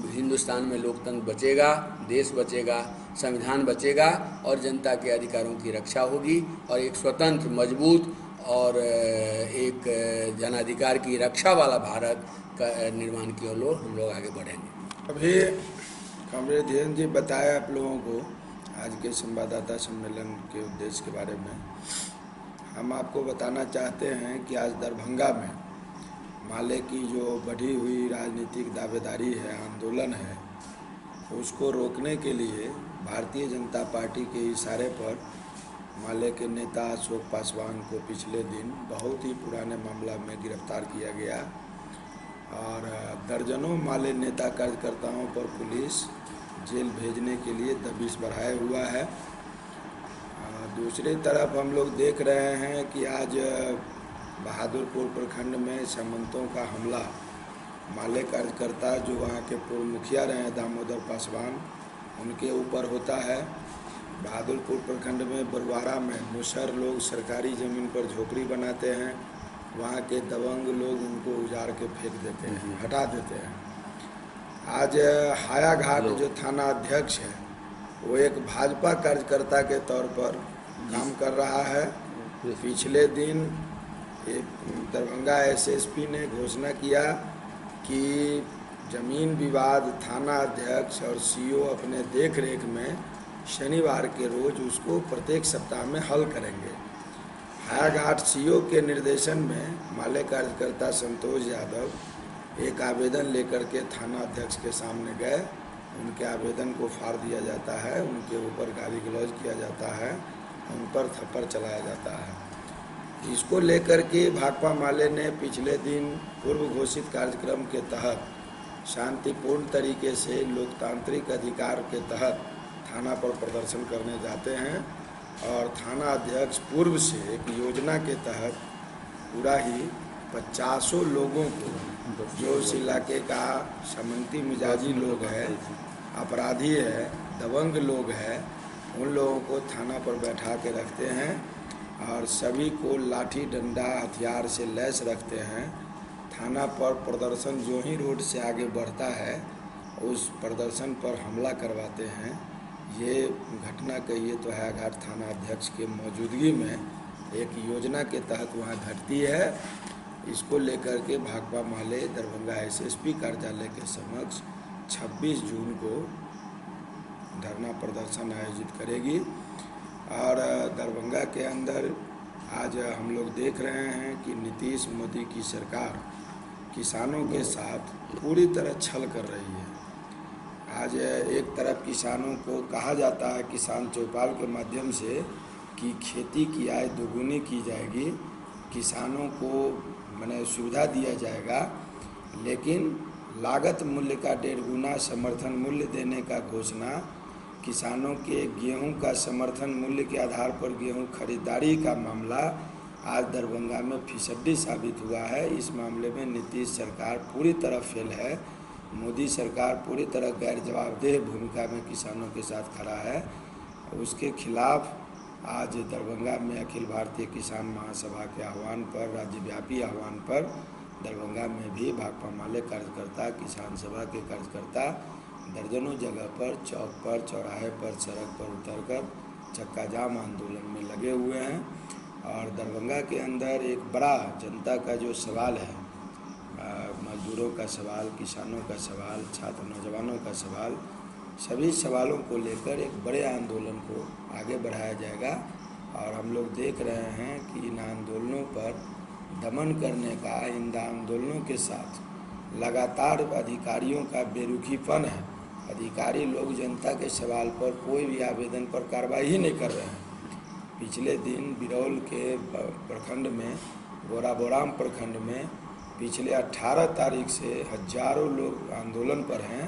हिंदुस्तान में लोकतंत्र बचेगा, देश बचेगा, संविधान बचेगा और जनता के अधिकारों की रक्षा होगी और एक स्वतंत्र, मजबूत और एक जनाधिकार की रक्षा वाला भारत का निर्माण की ओर हम लोग आगे बढ़ेंगे। अभी कॉमरेड धीरेन्द्र जी बताया आप लोगों को आज के संवाददाता सम्मेलन के उद्देश्य के बारे में। हम आपको बताना चाहते हैं कि आज दरभंगा में माले की जो बढ़ी हुई राजनीतिक दावेदारी है, आंदोलन है, उसको रोकने के लिए भारतीय जनता पार्टी के इशारे पर माले के नेता अशोक पासवान को पिछले दिन बहुत ही पुराने मामला में गिरफ्तार किया गया और दर्जनों माले नेता कार्यकर्ताओं पर पुलिस जेल भेजने के लिए दबिश बढ़ाए हुआ है। दूसरी तरफ हम लोग देख रहे हैं कि आज बहादुरपुर प्रखंड में सामंतों का हमला, माले कार्यकर्ता जो वहाँ के पूर्व मुखिया रहे हैं दामोदर पासवान, उनके ऊपर होता है। बहादुरपुर प्रखंड में बरवारा में मुसहर लोग सरकारी ज़मीन पर झोपड़ी बनाते हैं, वहाँ के दबंग लोग उनको उजाड़ के फेंक देते हैं, हटा देते हैं। आज हायाघाट जो थाना अध्यक्ष है वो एक भाजपा कार्यकर्ता के तौर पर काम कर रहा है। पिछले दिन दरभंगा एसएसपी ने घोषणा किया कि जमीन विवाद थाना अध्यक्ष और सीओ अपने देखरेख में शनिवार के रोज उसको प्रत्येक सप्ताह में हल करेंगे। हायाघाट सीओ के निर्देशन में माले कार्यकर्ता संतोष यादव एक आवेदन लेकर के थाना अध्यक्ष के सामने गए। उनके आवेदन को फाड़ दिया जाता है, उनके ऊपर गाली गलौज किया जाता है, उन पर थप्पड़ चलाया जाता है। इसको लेकर के भाकपा माले ने पिछले दिन पूर्व घोषित कार्यक्रम के तहत शांतिपूर्ण तरीके से लोकतांत्रिक अधिकार के तहत थाना पर प्रदर्शन करने जाते हैं और थाना अध्यक्ष पूर्व से एक योजना के तहत पूरा ही 50 लोगों को, जो इस इलाके का सामंती मिजाजी लोग हैं, अपराधी है, दबंग लोग हैं, उन लोगों को थाना पर बैठा के रखते हैं और सभी को लाठी डंडा हथियार से लैस रखते हैं। थाना पर प्रदर्शन जो ही रोड से आगे बढ़ता है उस प्रदर्शन पर हमला करवाते हैं। ये घटना कहिए तो हायाघाट थाना अध्यक्ष के मौजूदगी में एक योजना के तहत वहाँ घटती है। इसको लेकर के भाकपा माले दरभंगा एसएसपी कार्यालय के समक्ष 26 जून को धरना प्रदर्शन आयोजित करेगी। और दरभंगा के अंदर आज हम लोग देख रहे हैं कि नीतीश मोदी की सरकार किसानों के साथ पूरी तरह छल कर रही है। आज एक तरफ किसानों को कहा जाता है किसान चौपाल के माध्यम से कि खेती की आय दोगुनी की जाएगी, किसानों को माने सुविधा दिया जाएगा, लेकिन लागत मूल्य का 1.5 गुना समर्थन मूल्य देने का घोषणा, किसानों के गेहूं का समर्थन मूल्य के आधार पर गेहूं खरीदारी का मामला आज दरभंगा में फिसड्डी साबित हुआ है। इस मामले में नीतीश सरकार पूरी तरह फेल है। मोदी सरकार पूरी तरह गैर जवाबदेह भूमिका में किसानों के साथ खड़ा है। उसके खिलाफ आज दरभंगा में अखिल भारतीय किसान महासभा के आह्वान पर, राज्यव्यापी आह्वान पर, दरभंगा में भी भाकपा माले कार्यकर्ता, किसान सभा के कार्यकर्ता दर्जनों जगह पर, चौक पर, चौराहे पर, सड़क पर उतरकर चक्का जाम आंदोलन में लगे हुए हैं। और दरभंगा के अंदर एक बड़ा जनता का जो सवाल है, मजदूरों का सवाल, किसानों का सवाल, छात्र नौजवानों का सवाल, सभी सवालों को लेकर एक बड़े आंदोलन को आगे बढ़ाया जाएगा। और हम लोग देख रहे हैं कि इन आंदोलनों पर दमन करने का, इन आंदोलनों के साथ लगातार अधिकारियों का बेरुखीपन है। अधिकारी लोग जनता के सवाल पर कोई भी आवेदन पर कार्रवाई ही नहीं कर रहे हैं। पिछले दिन बिरौल के प्रखंड में, गोराबोराम प्रखंड में पिछले 18 तारीख से हजारों लोग आंदोलन पर हैं।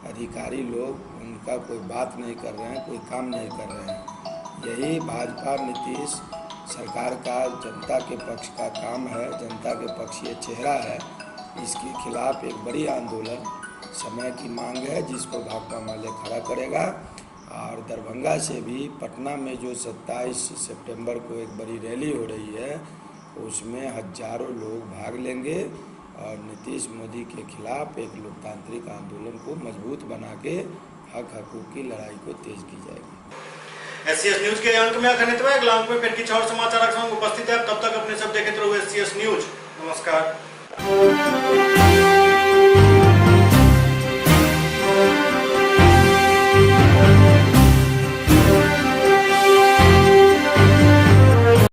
अधिकारी लोग उनका कोई बात नहीं कर रहे हैं, कोई काम नहीं कर रहे हैं। यही भाजपा नीतीश सरकार का जनता के पक्ष का काम है, जनता के पक्ष ये चेहरा है। इसके खिलाफ एक बड़ी आंदोलन समय की मांग है, जिसको भाकपा माले खड़ा करेगा। और दरभंगा से भी पटना में जो 27 सितंबर को एक बड़ी रैली हो रही है उसमें हजारों लोग भाग लेंगे और नीतीश मोदी के खिलाफ एक लोकतांत्रिक आंदोलन को मजबूत बना के हक हकूक़ की लड़ाई को तेज की जाएगी। SCS न्यूज के अंक में अखनित में अगला अंक में फिर कुछ और समाचार उपस्थित है। तब तक अपने सब देखते रहो SCS न्यूज। नमस्कार।